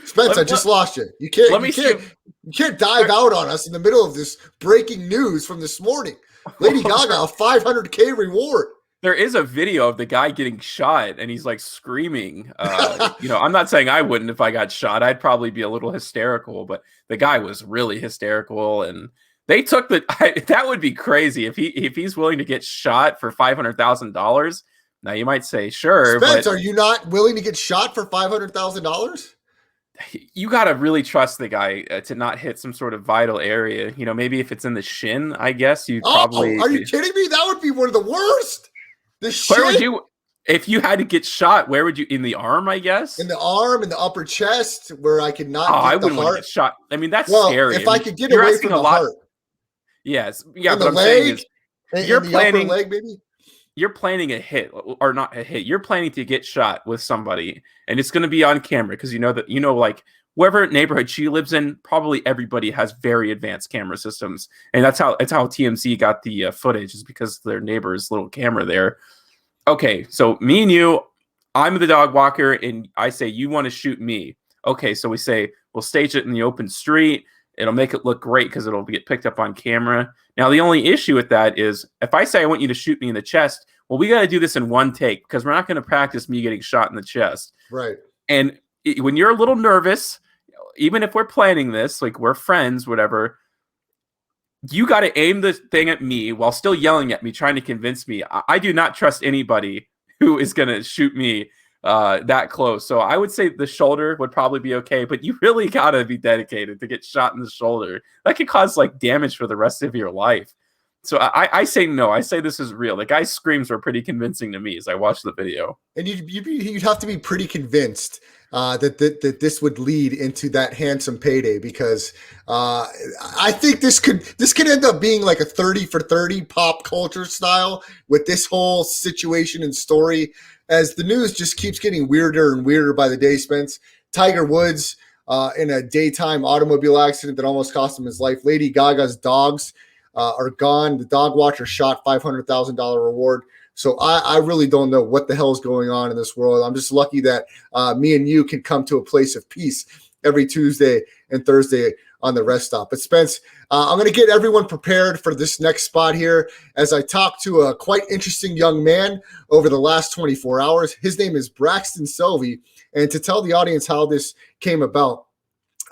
Spence, I just lost you. You can't dive out on us in the middle of this breaking news from this morning. Lady Gaga, a $500K reward. There is a video of the guy getting shot, and he's like screaming. I'm not saying I wouldn't if I got shot. I'd probably be a little hysterical, but the guy was really hysterical, and they took that would be crazy if he's willing to get shot for $500,000. Now you might say, sure, Spence, but are you not willing to get shot for $500,000? You got to really trust the guy to not hit some sort of vital area. Maybe if it's in the shin, I guess you probably. Are you kidding me? That would be one of the worst. Where would you, if you had to get shot? Where would you? In the arm, I guess. In the arm, in the upper chest, where I could not. I wouldn't want to get shot. I mean, that's scary. If I could get away from the heart. Yes, yeah. In but the I'm leg, saying is, you're planning the upper leg, maybe. You're planning a hit, or not a hit. You're planning to get shot with somebody, and it's going to be on camera because like wherever neighborhood she lives in, probably everybody has very advanced camera systems, and that's how TMZ got the footage, is because their neighbor's little camera there. Okay, so me and you, I'm the dog walker, and I say you want to shoot me. Okay, so we say we'll stage it in the open street. It'll make it look great because it'll get picked up on camera. Now, the only issue with that is if I say I want you to shoot me in the chest, well, we got to do this in one take because we're not going to practice me getting shot in the chest. Right. And when you're a little nervous, even if we're planning this, like we're friends, whatever, you got to aim the thing at me while still yelling at me, trying to convince me. I do not trust anybody who is going to shoot me that close. So I would say the shoulder would probably be okay, but you really got to be dedicated to get shot in the shoulder. That could cause like damage for the rest of your life. So I say no. I say this is real. The guy's screams were pretty convincing to me as I watched the video. And you'd have to be pretty convinced that this would lead into that handsome payday, because I think this could end up being like a 30 for 30 pop culture style with this whole situation and story, as the news just keeps getting weirder and weirder by the day, Spence. Tiger Woods in a daytime automobile accident that almost cost him his life. Lady Gaga's dogs are gone. The dog watcher shot, $500,000 reward. So I really don't know what the hell is going on in this world. I'm just lucky that me and you can come to a place of peace every Tuesday and Thursday on the Rest Stop. But Spence, I'm going to get everyone prepared for this next spot here as I talk to a quite interesting young man over the last 24 hours. His name is Braxton Selvey. And to tell the audience how this came about,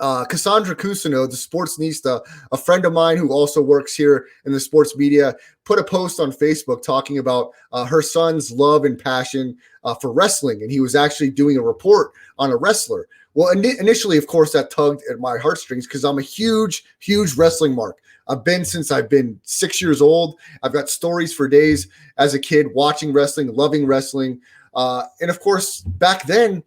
Cassandra Cusino, the Sportsnista, a friend of mine who also works here in the sports media, put a post on Facebook talking about her son's love and passion for wrestling. And he was actually doing a report on a wrestler. Well, initially, of course, that tugged at my heartstrings because I'm a huge, huge wrestling mark. I've been since I've been 6 years old. I've got stories for days as a kid watching wrestling, loving wrestling. And of course, back then,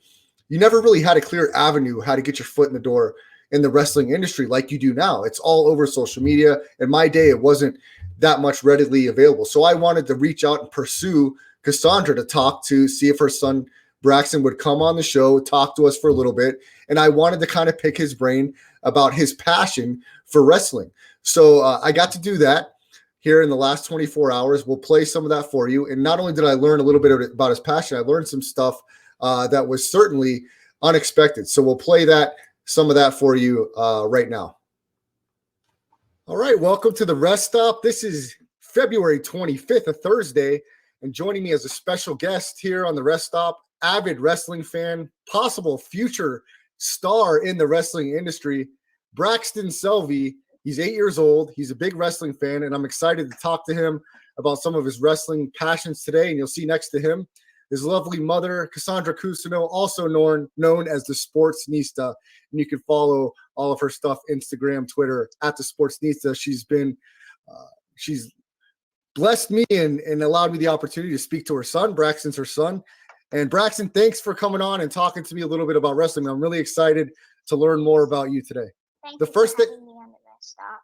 you never really had a clear avenue how to get your foot in the door in the wrestling industry like you do now. It's all over social media. In my day, it wasn't that much readily available. So I wanted to reach out and pursue Cassandra to talk to, see if her son Braxton would come on the show, talk to us for a little bit. And I wanted to kind of pick his brain about his passion for wrestling. So I got to do that here in the last 24 hours. We'll play some of that for you. And not only did I learn a little bit about his passion, I learned some stuff that was certainly unexpected. So we'll play some of that for you right now. All right, welcome to the Rest Stop. This is February 25th, a Thursday, and joining me as a special guest here on the Rest Stop, avid wrestling fan, possible future star in the wrestling industry, Braxton Selvey. He's 8 years old. He's a big wrestling fan, and I'm excited to talk to him about some of his wrestling passions today. And you'll see next to him his lovely mother, Cassandra Cousineau, also known as the Sportsnista. And you can follow all of her stuff, Instagram, Twitter, at the Sportsnista. She's blessed me and allowed me the opportunity to speak to her son. Braxton's her son. And Braxton, thanks for coming on and talking to me a little bit about wrestling. I'm really excited to learn more about you today. Thank you for having me on the Rest Stop.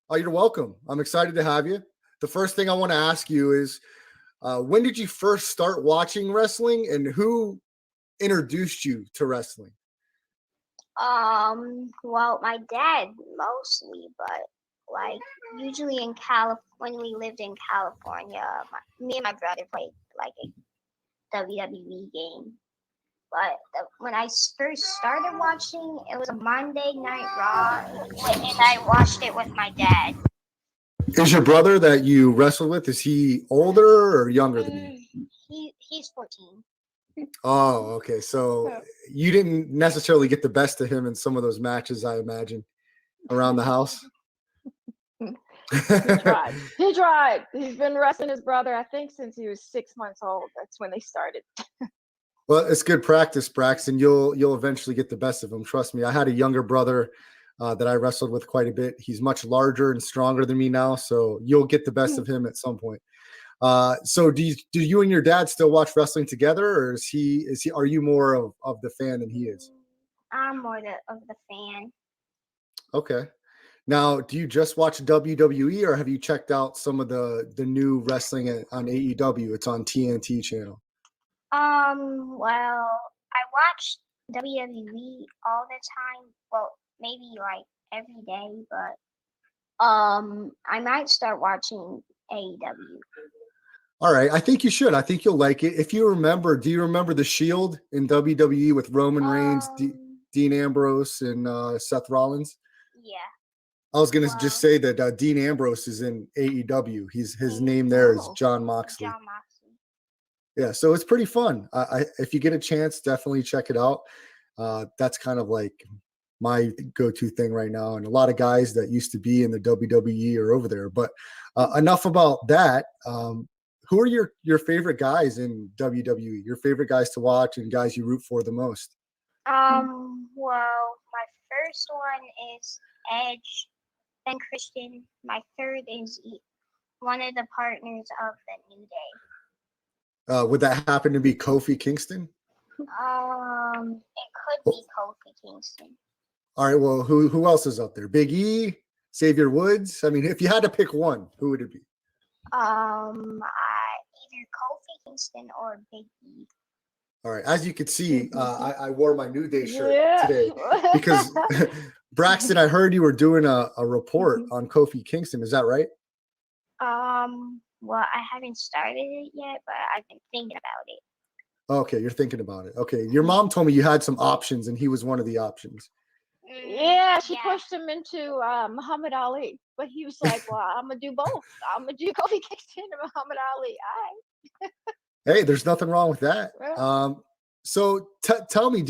Oh, you're welcome. I'm excited to have you. The first thing I want to ask you is, when did you first start watching wrestling, and who introduced you to wrestling? Well, my dad mostly, but like usually in when we lived in California, me and my brother played like a WWE game. But when I first started watching, it was a Monday Night Raw, and I watched it with my dad. Is your brother that you wrestle with, is he older or younger than you? He's 14. Oh, okay. So you didn't necessarily get the best of him in some of those matches, I imagine, around the house. He tried. He's been wrestling his brother, I think, since he was 6 months old. That's when they started. Well, it's good practice, Braxton. You'll eventually get the best of him. Trust me. I had a younger brother that I wrestled with quite a bit. He's much larger and stronger than me now, so you'll get the best of him at some point. So do you and your dad still watch wrestling together, or are you more of the fan than he is? I'm more of the fan. Okay. Now, do you just watch WWE, or have you checked out some of the new wrestling on AEW? It's on TNT channel. Well, I watch WWE all the time. Well, maybe like every day, but I might start watching AEW. All right, I think you should. I think you'll like it. If you remember, do you remember the Shield in WWE with Roman Reigns, Dean Ambrose, and Seth Rollins? Yeah. I was gonna just say that Dean Ambrose is in AEW. His name there is John Moxley. John Moxley. Yeah, so it's pretty fun. If you get a chance, definitely check it out. That's kind of like my go-to thing right now, and a lot of guys that used to be in the WWE are over there. But enough about that. Who are your favorite guys in WWE? Your favorite guys to watch and guys you root for the most? Well, my first one is Edge, then Christian. My third is one of the partners of the New Day. Would that happen to be Kofi Kingston? It could be Kofi Kingston. All right. Well, who else is up there? Big E, Xavier Woods. I mean, if you had to pick one, who would it be? Either Kofi Kingston or Big E. All right. As you can see, I wore my New Day shirt today because Braxton, I heard you were doing a report on Kofi Kingston. Is that right? Well, I haven't started it yet, but I've been thinking about it. Okay, you're thinking about it. Okay, your mom told me you had some options, and he was one of the options. Yeah, she pushed him into Muhammad Ali, but he was like, "Well, I'm gonna do both. I'm gonna do Kofi Kingston and Muhammad Ali." Hey, there's nothing wrong with that. So tell me,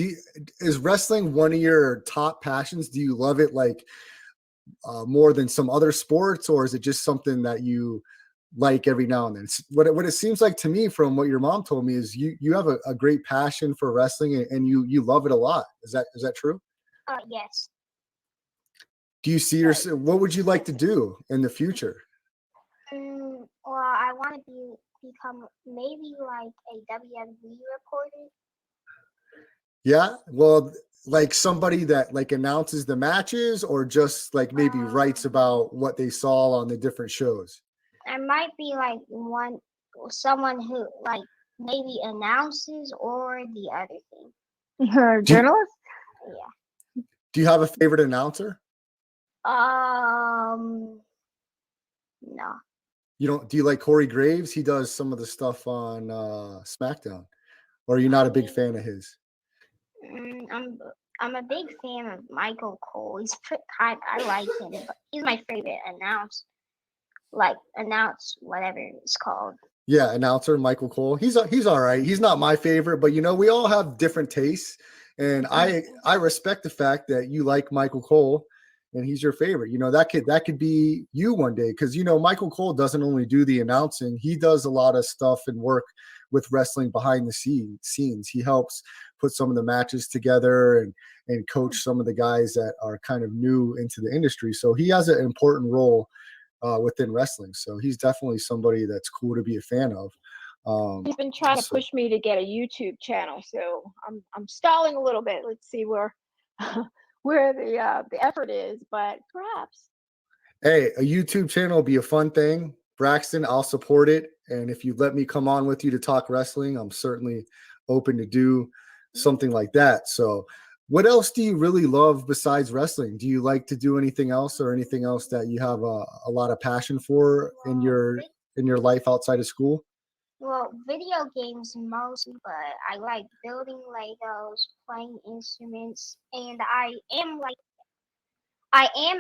is wrestling one of your top passions? Do you love it like more than some other sports, or is it just something that you like every now and then? What it seems like to me from what your mom told me is you have a great passion for wrestling and you love it a lot. Is that true? Yes. Do you see yourself? What would you like to do in the future? Well, I want to become maybe like a WWE reporter. Yeah. Well, like somebody that like announces the matches, or just like maybe writes about what they saw on the different shows. I might be like someone who like maybe announces or the other thing. Journalist? Yeah. Do you have a favorite announcer? No. You don't? Do you like Corey Graves? He does some of the stuff on SmackDown. Or are you not a big fan of his? I'm a big fan of Michael Cole. I like him, but he's my favorite announce whatever it's called. Yeah, announcer Michael Cole. He's all right. He's not my favorite, but we all have different tastes, and I respect the fact that you like Michael Cole, and he's your favorite. That could be you one day, because Michael Cole doesn't only do the announcing; he does a lot of stuff and work with wrestling behind the scenes. He helps put some of the matches together and coach some of the guys that are kind of new into the industry. So he has an important role within wrestling. So he's definitely somebody that's cool to be a fan of. He's been trying to push me to get a YouTube channel, so I'm stalling a little bit. Let's see where the effort is, but perhaps. Hey, a YouTube channel will be a fun thing. Braxton, I'll support it. And if you let me come on with you to talk wrestling, I'm certainly open to do something like that. So what else do you really love besides wrestling? Do you like to do anything else, or anything else that you have a lot of passion for in your life outside of school? Well, video games mostly, but I like building Legos, playing instruments, and I am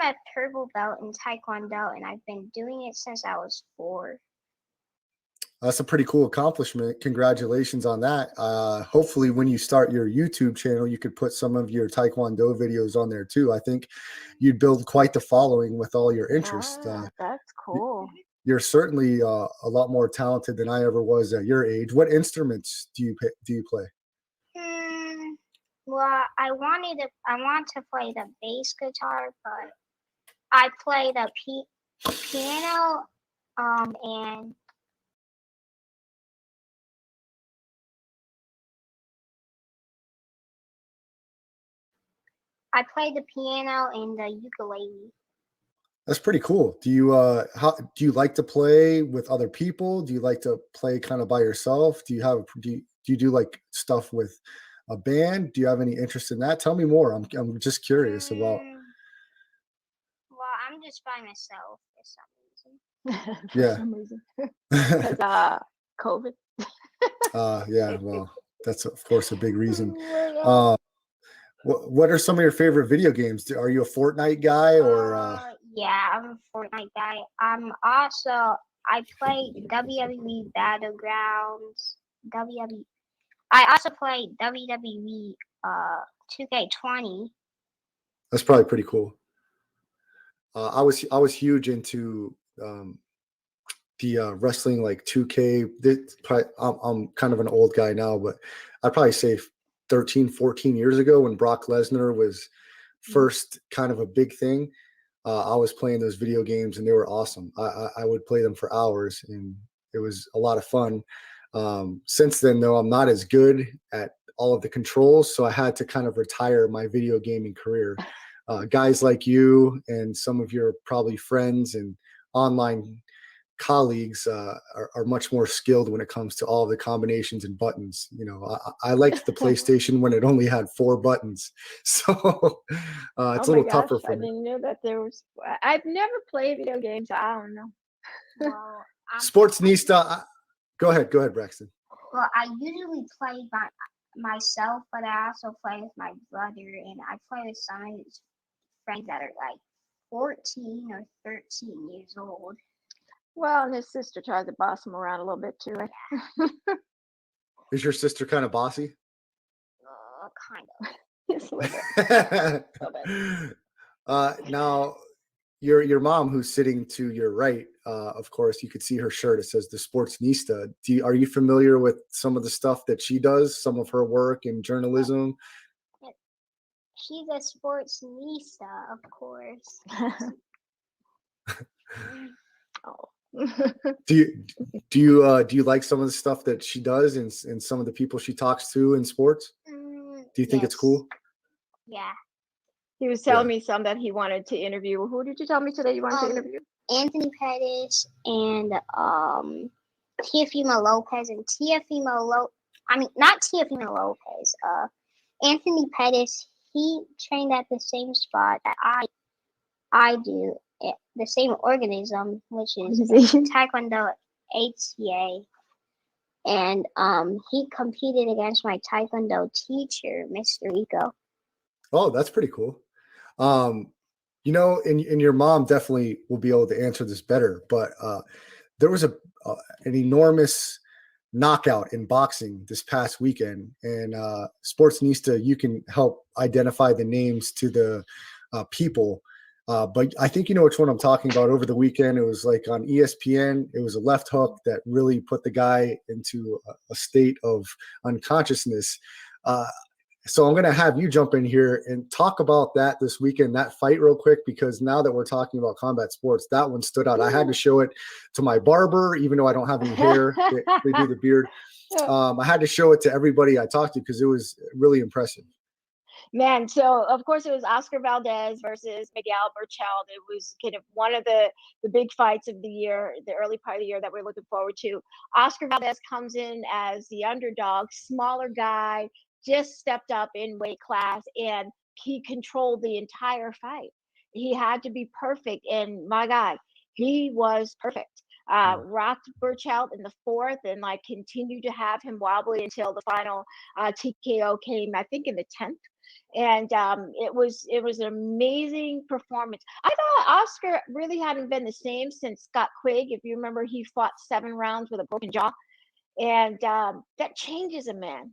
a purple belt in Taekwondo, and I've been doing it since I was 4. That's a pretty cool accomplishment. Congratulations on that. Hopefully when you start your YouTube channel, you could put some of your Taekwondo videos on there too. I think you'd build quite the following with all your interests. That's cool. You're certainly a lot more talented than I ever was at your age. What instruments do you play? Well, I want to play the bass guitar, but I play the piano, and I play the piano and the ukulele. That's pretty cool. Do you like to play with other people? Do you like to play kind of by yourself? Do you do like stuff with a band? Do you have any interest in that? Tell me more. I'm just curious about. Well, I'm just by myself for some reason. Yeah. Some reason. Because COVID. Yeah. Well, that's of course a big reason. What are some of your favorite video games? Are you a Fortnite guy or? Yeah, I'm a Fortnite guy. I play WWE Battlegrounds. I also play WWE 2K20. That's probably pretty cool. I was huge into the wrestling, like 2K. I'm kind of an old guy now, but I'd probably say 13, 14 years ago when Brock Lesnar was first kind of a big thing. I was playing those video games and they were awesome. I would play them for hours and it was a lot of fun. Since then, though, I'm not as good at all of the controls, so I had to kind of retire my video gaming career. Guys like you and some of your probably friends and online colleagues are much more skilled when it comes to all the combinations and buttons. I liked the PlayStation when it only had 4 buttons, so it's a little tougher for me. I didn't know that there was. I've never played video games. I don't know. Well, Sportsnista. Go ahead, Braxton. Well, I usually play by myself, but I also play with my brother, and I play with some of his friends that are like 14 or 13 years old. Well, and his sister tries to boss him around a little bit too. Is your sister kind of bossy? Kind of. Just a little bit. Now, your mom, who's sitting to your right, of course, you could see her shirt. It says the Sportsnista. Are you familiar with some of the stuff that she does? Some of her work in journalism. She's a Sportsnista, of course. Oh. Do you like some of the stuff that she does and some of the people she talks to in sports? Do you think it's cool? Yeah. He was telling me some that he wanted to interview. Who did you tell me today you wanted to interview? Anthony Pettis and Teofimo Lopez not Teofimo Lopez. Anthony Pettis, he trained at the same spot that I do, the same organism, which is Taekwondo ATA. And he competed against my Taekwondo teacher, Mr. Rico. Oh, that's pretty cool. You know, and your mom definitely will be able to answer this better, but there was an enormous knockout in boxing this past weekend, and Sportsnista, you can help identify the names to the people. But I think you know which one I'm talking about. Over the weekend, it was like on ESPN. It was a left hook that really put the guy into a state of unconsciousness. So I'm going to have you jump in here and talk about that this weekend, that fight real quick, because now that we're talking about combat sports, that one stood out. I had to show it to my barber, even though I don't have any hair. They do the beard. I had to show it to everybody I talked to because it was really impressive. Man, so of course it was Oscar Valdez versus Miguel Burchell. It was kind of one of the big fights of the year, the early part of the year that we're looking forward to. Oscar Valdez comes in as the underdog, smaller guy, just stepped up in weight class, and he controlled the entire fight. He had to be perfect, and my God, he was perfect. Rocked Burchell in the fourth, and like continued to have him wobbly until the final TKO came, I think, in the 10th. And it was an amazing performance. I thought Oscar really hadn't been the same since Scott Quigg. If you remember, he fought 7 rounds with a broken jaw, and that changes a man.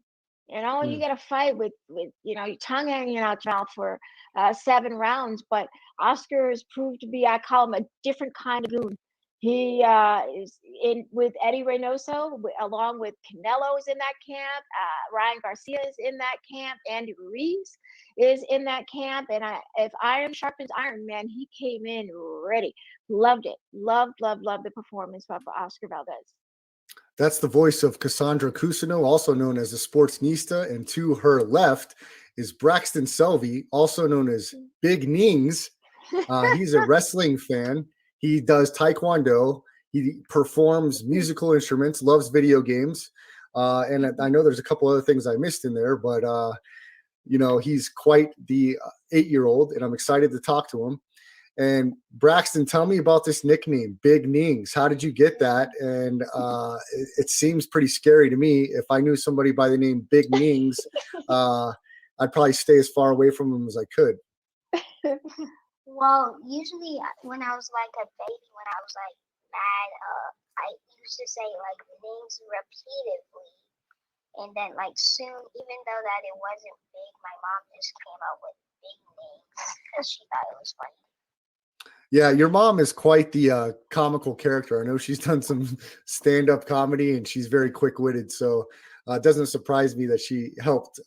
You know, you got to fight with you know, your tongue hanging out your mouth for 7 rounds. But Oscar has proved to be, I call him a different kind of goon. He is in with Eddie Reynoso, along with Canelo is in that camp. Ryan Garcia is in that camp. Andy Ruiz is in that camp. And if iron sharpens iron, man, he came in ready. Loved it. Loved the performance of Oscar Valdez. That's the voice of Cassandra Cusino, also known as the Sportsnista. And to her left is Braxton Selvey, also known as Big Nings. He's a wrestling fan. He does Taekwondo. He performs musical instruments, loves video games. And I know there's a couple other things I missed in there, but, you know, he's quite the 8-year-old, and I'm excited to talk to him. And Braxton, tell me about this nickname, Big Nings. How did you get that? And it seems pretty scary to me. If I knew somebody by the name Big Nings, I'd probably stay as far away from him as I could. Well, usually when I was like a baby, when I was like mad, I used to say like names repeatedly, and then like soon, even though that it wasn't big, my mom just came up with Big Names because she thought it was funny. Yeah, your mom is quite the comical character. I know she's done some stand-up comedy, and she's very quick-witted, so it doesn't surprise me that she helped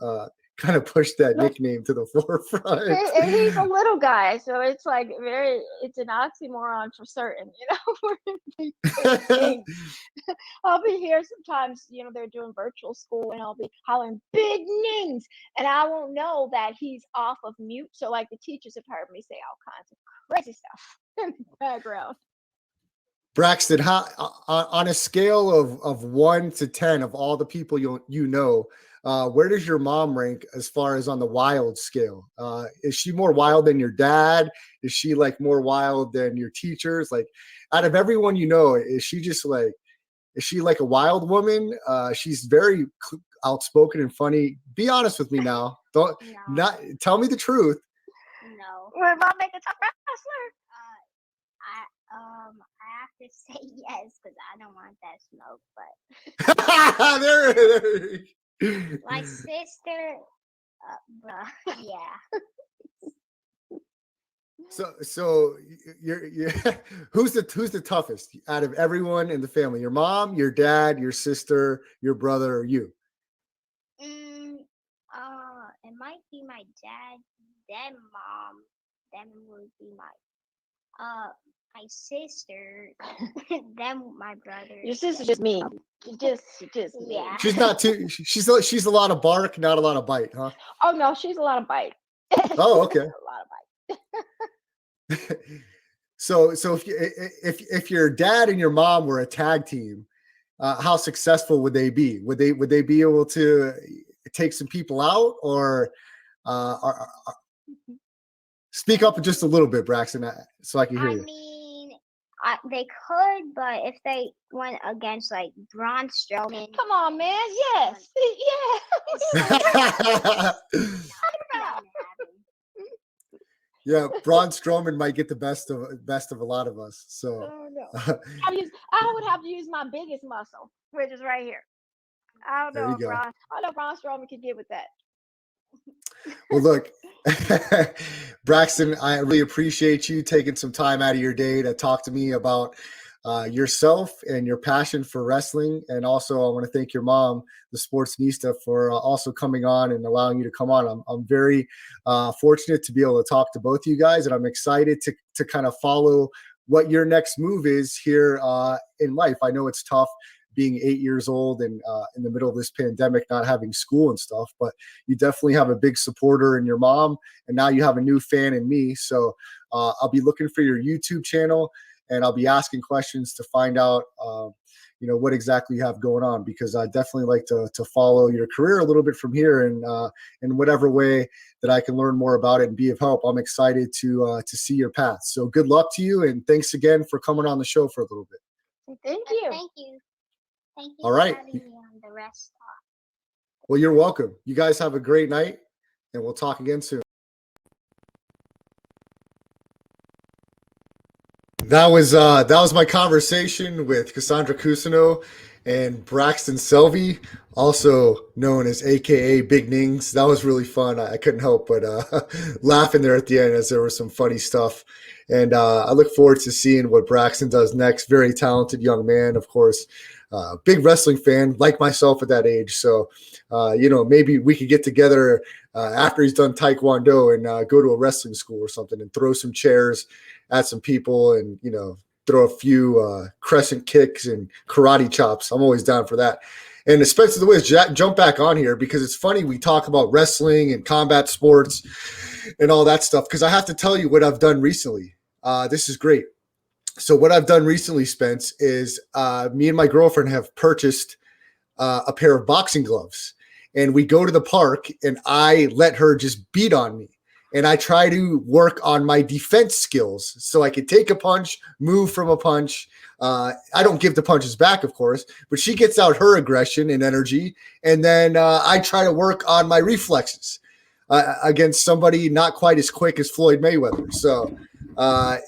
kind of push that nickname to the forefront. And he's a little guy, so it's like it's an oxymoron for certain, you know. I'll be here sometimes, you know, they're doing virtual school, and I'll be hollering Big Nings, and I won't know that he's off of mute. So like the teachers have heard me say all kinds of crazy stuff in the background. Braxton, how on a scale of 1 to 10 of all the people you know, where does your mom rank as far as on the wild scale? Is she more wild than your dad? Is she like more wild than your teachers? Like, out of everyone you know, is she like a wild woman? She's very outspoken and funny. Be honest with me now. Not tell me the truth. No. We're about to make a top wrestler. I have to say yes because I don't want that smoke, but there. my sister, yeah. So you're who's the toughest out of everyone in the family? Your mom, your dad, your sister, your brother, or you? It might be my dad, then mom, then would be my sister, then my brother. Your sister's just mean. Just Yeah. She's not too. She's a lot of bark, not a lot of bite, huh? Oh no, she's a lot of bite. Oh, okay. A lot of bite. So if your dad and your mom were a tag team, how successful would they be? Would they be able to take some people out, or Speak up just a little bit, Braxton, so I can hear I you. mean, they could, but if they went against like Braun Strowman, Come on, man. Yes. Yeah. Yeah, Braun Strowman might get the best of a lot of us. So Oh, no. I would have to use my biggest muscle, which is right here. I don't There know you if go. Braun Strowman could get with that. Well, look, Braxton, I really appreciate you taking some time out of your day to talk to me about yourself and your passion for wrestling. And also, I want to thank your mom, the Sportsnista, for also coming on and allowing you to come on. I'm very fortunate to be able to talk to both of you guys, and I'm excited to kind of follow what your next move is here in life. I know it's tough being 8 years old and in the middle of this pandemic, not having school and stuff, but you definitely have a big supporter in your mom, and now you have a new fan in me. So I'll be looking for your YouTube channel, and I'll be asking questions to find out, what exactly you have going on, because I definitely like to follow your career a little bit from here, and in whatever way that I can learn more about it and be of help. I'm excited to see your path. So good luck to you, and thanks again for coming on the show for a little bit. Thank you. Thank you. Thank you All for right. having me on the rest stop. Well, you're welcome. You guys have a great night, and we'll talk again soon. That was my conversation with Cassandra Cousineau and Braxton Selvey, also known as AKA Big Nings. That was really fun. I couldn't help but laughing there at the end, as there was some funny stuff. And I look forward to seeing what Braxton does next. Very talented young man, of course. Big wrestling fan, like myself at that age. So, maybe we could get together after he's done Taekwondo and go to a wrestling school or something and throw some chairs at some people and, throw a few crescent kicks and karate chops. I'm always down for that. And Spencer the Wiz, jump back on here, because it's funny we talk about wrestling and combat sports and all that stuff, because I have to tell you what I've done recently. This is great. So what I've done recently, Spence, is me and my girlfriend have purchased a pair of boxing gloves, and we go to the park and I let her just beat on me. And I try to work on my defense skills so I could take a punch, move from a punch. I don't give the punches back, of course, but she gets out her aggression and energy. And then I try to work on my reflexes against somebody not quite as quick as Floyd Mayweather. So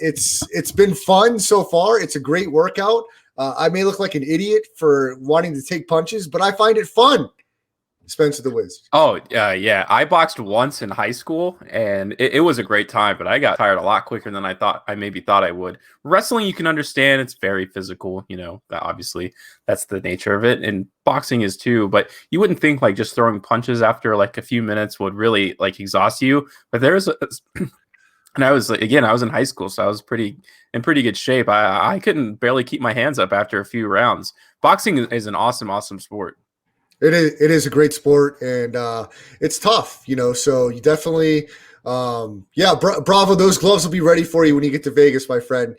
it's been fun so far. It's a great workout. I may look like an idiot for wanting to take punches, but I find it fun. Spencer the Wiz. Oh, yeah. I boxed once in high school, and it was a great time, but I got tired a lot quicker than I maybe thought I would. Wrestling, you can understand, it's very physical, obviously that's the nature of it, and boxing is too, but you wouldn't think like just throwing punches after like a few minutes would really like exhaust you. But there's and I was in high school, so I was in pretty good shape. I couldn't barely keep my hands up after a few rounds. Boxing is an awesome sport. It is a great sport, and it's tough, so you definitely, bravo. Those gloves will be ready for you when you get to Vegas, my friend.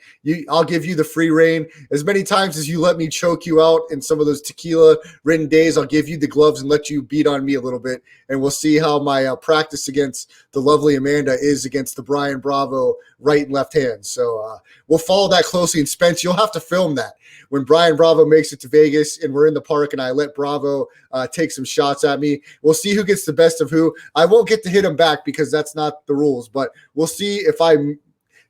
I'll give you the free reign. As many times as you let me choke you out in some of those tequila-ridden days, I'll give you the gloves and let you beat on me a little bit, and we'll see how my practice against the lovely Amanda is against the Brian Bravo right and left hand. So we'll follow that closely, and Spence, you'll have to film that. When Brian Bravo makes it to Vegas and we're in the park and I let Bravo take some shots at me, we'll see who gets the best of who. I won't get to hit him back because that's not the rules, but we'll see if I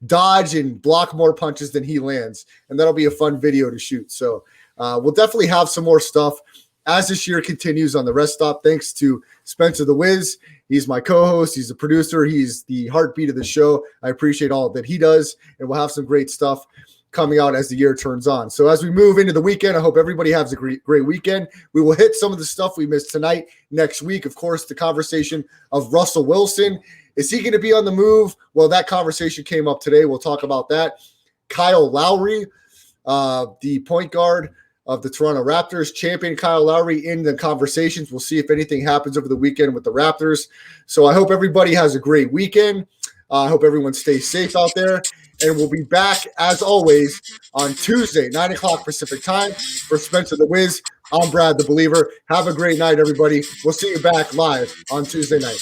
dodge and block more punches than he lands, and that'll be a fun video to shoot. So we'll definitely have some more stuff as this year continues on the Rest Stop. Thanks to Spencer the Wiz. He's my co-host. He's the producer. He's the heartbeat of the show. I appreciate all that he does, and we'll have some great stuff coming out as the year turns on. So as we move into the weekend, I hope everybody has a great weekend. We will hit some of the stuff we missed tonight next week. Of course, the conversation of Russell Wilson. Is he going to be on the move? Well, that conversation came up today. We'll talk about that. Kyle Lowry, the point guard of the Toronto Raptors, champion Kyle Lowry in the conversations. We'll see if anything happens over the weekend with the Raptors. So I hope everybody has a great weekend. I hope everyone stays safe out there. And we'll be back, as always, on Tuesday, 9 o'clock Pacific time. For Spencer the Wiz, I'm Brad the Believer. Have a great night, everybody. We'll see you back live on Tuesday night.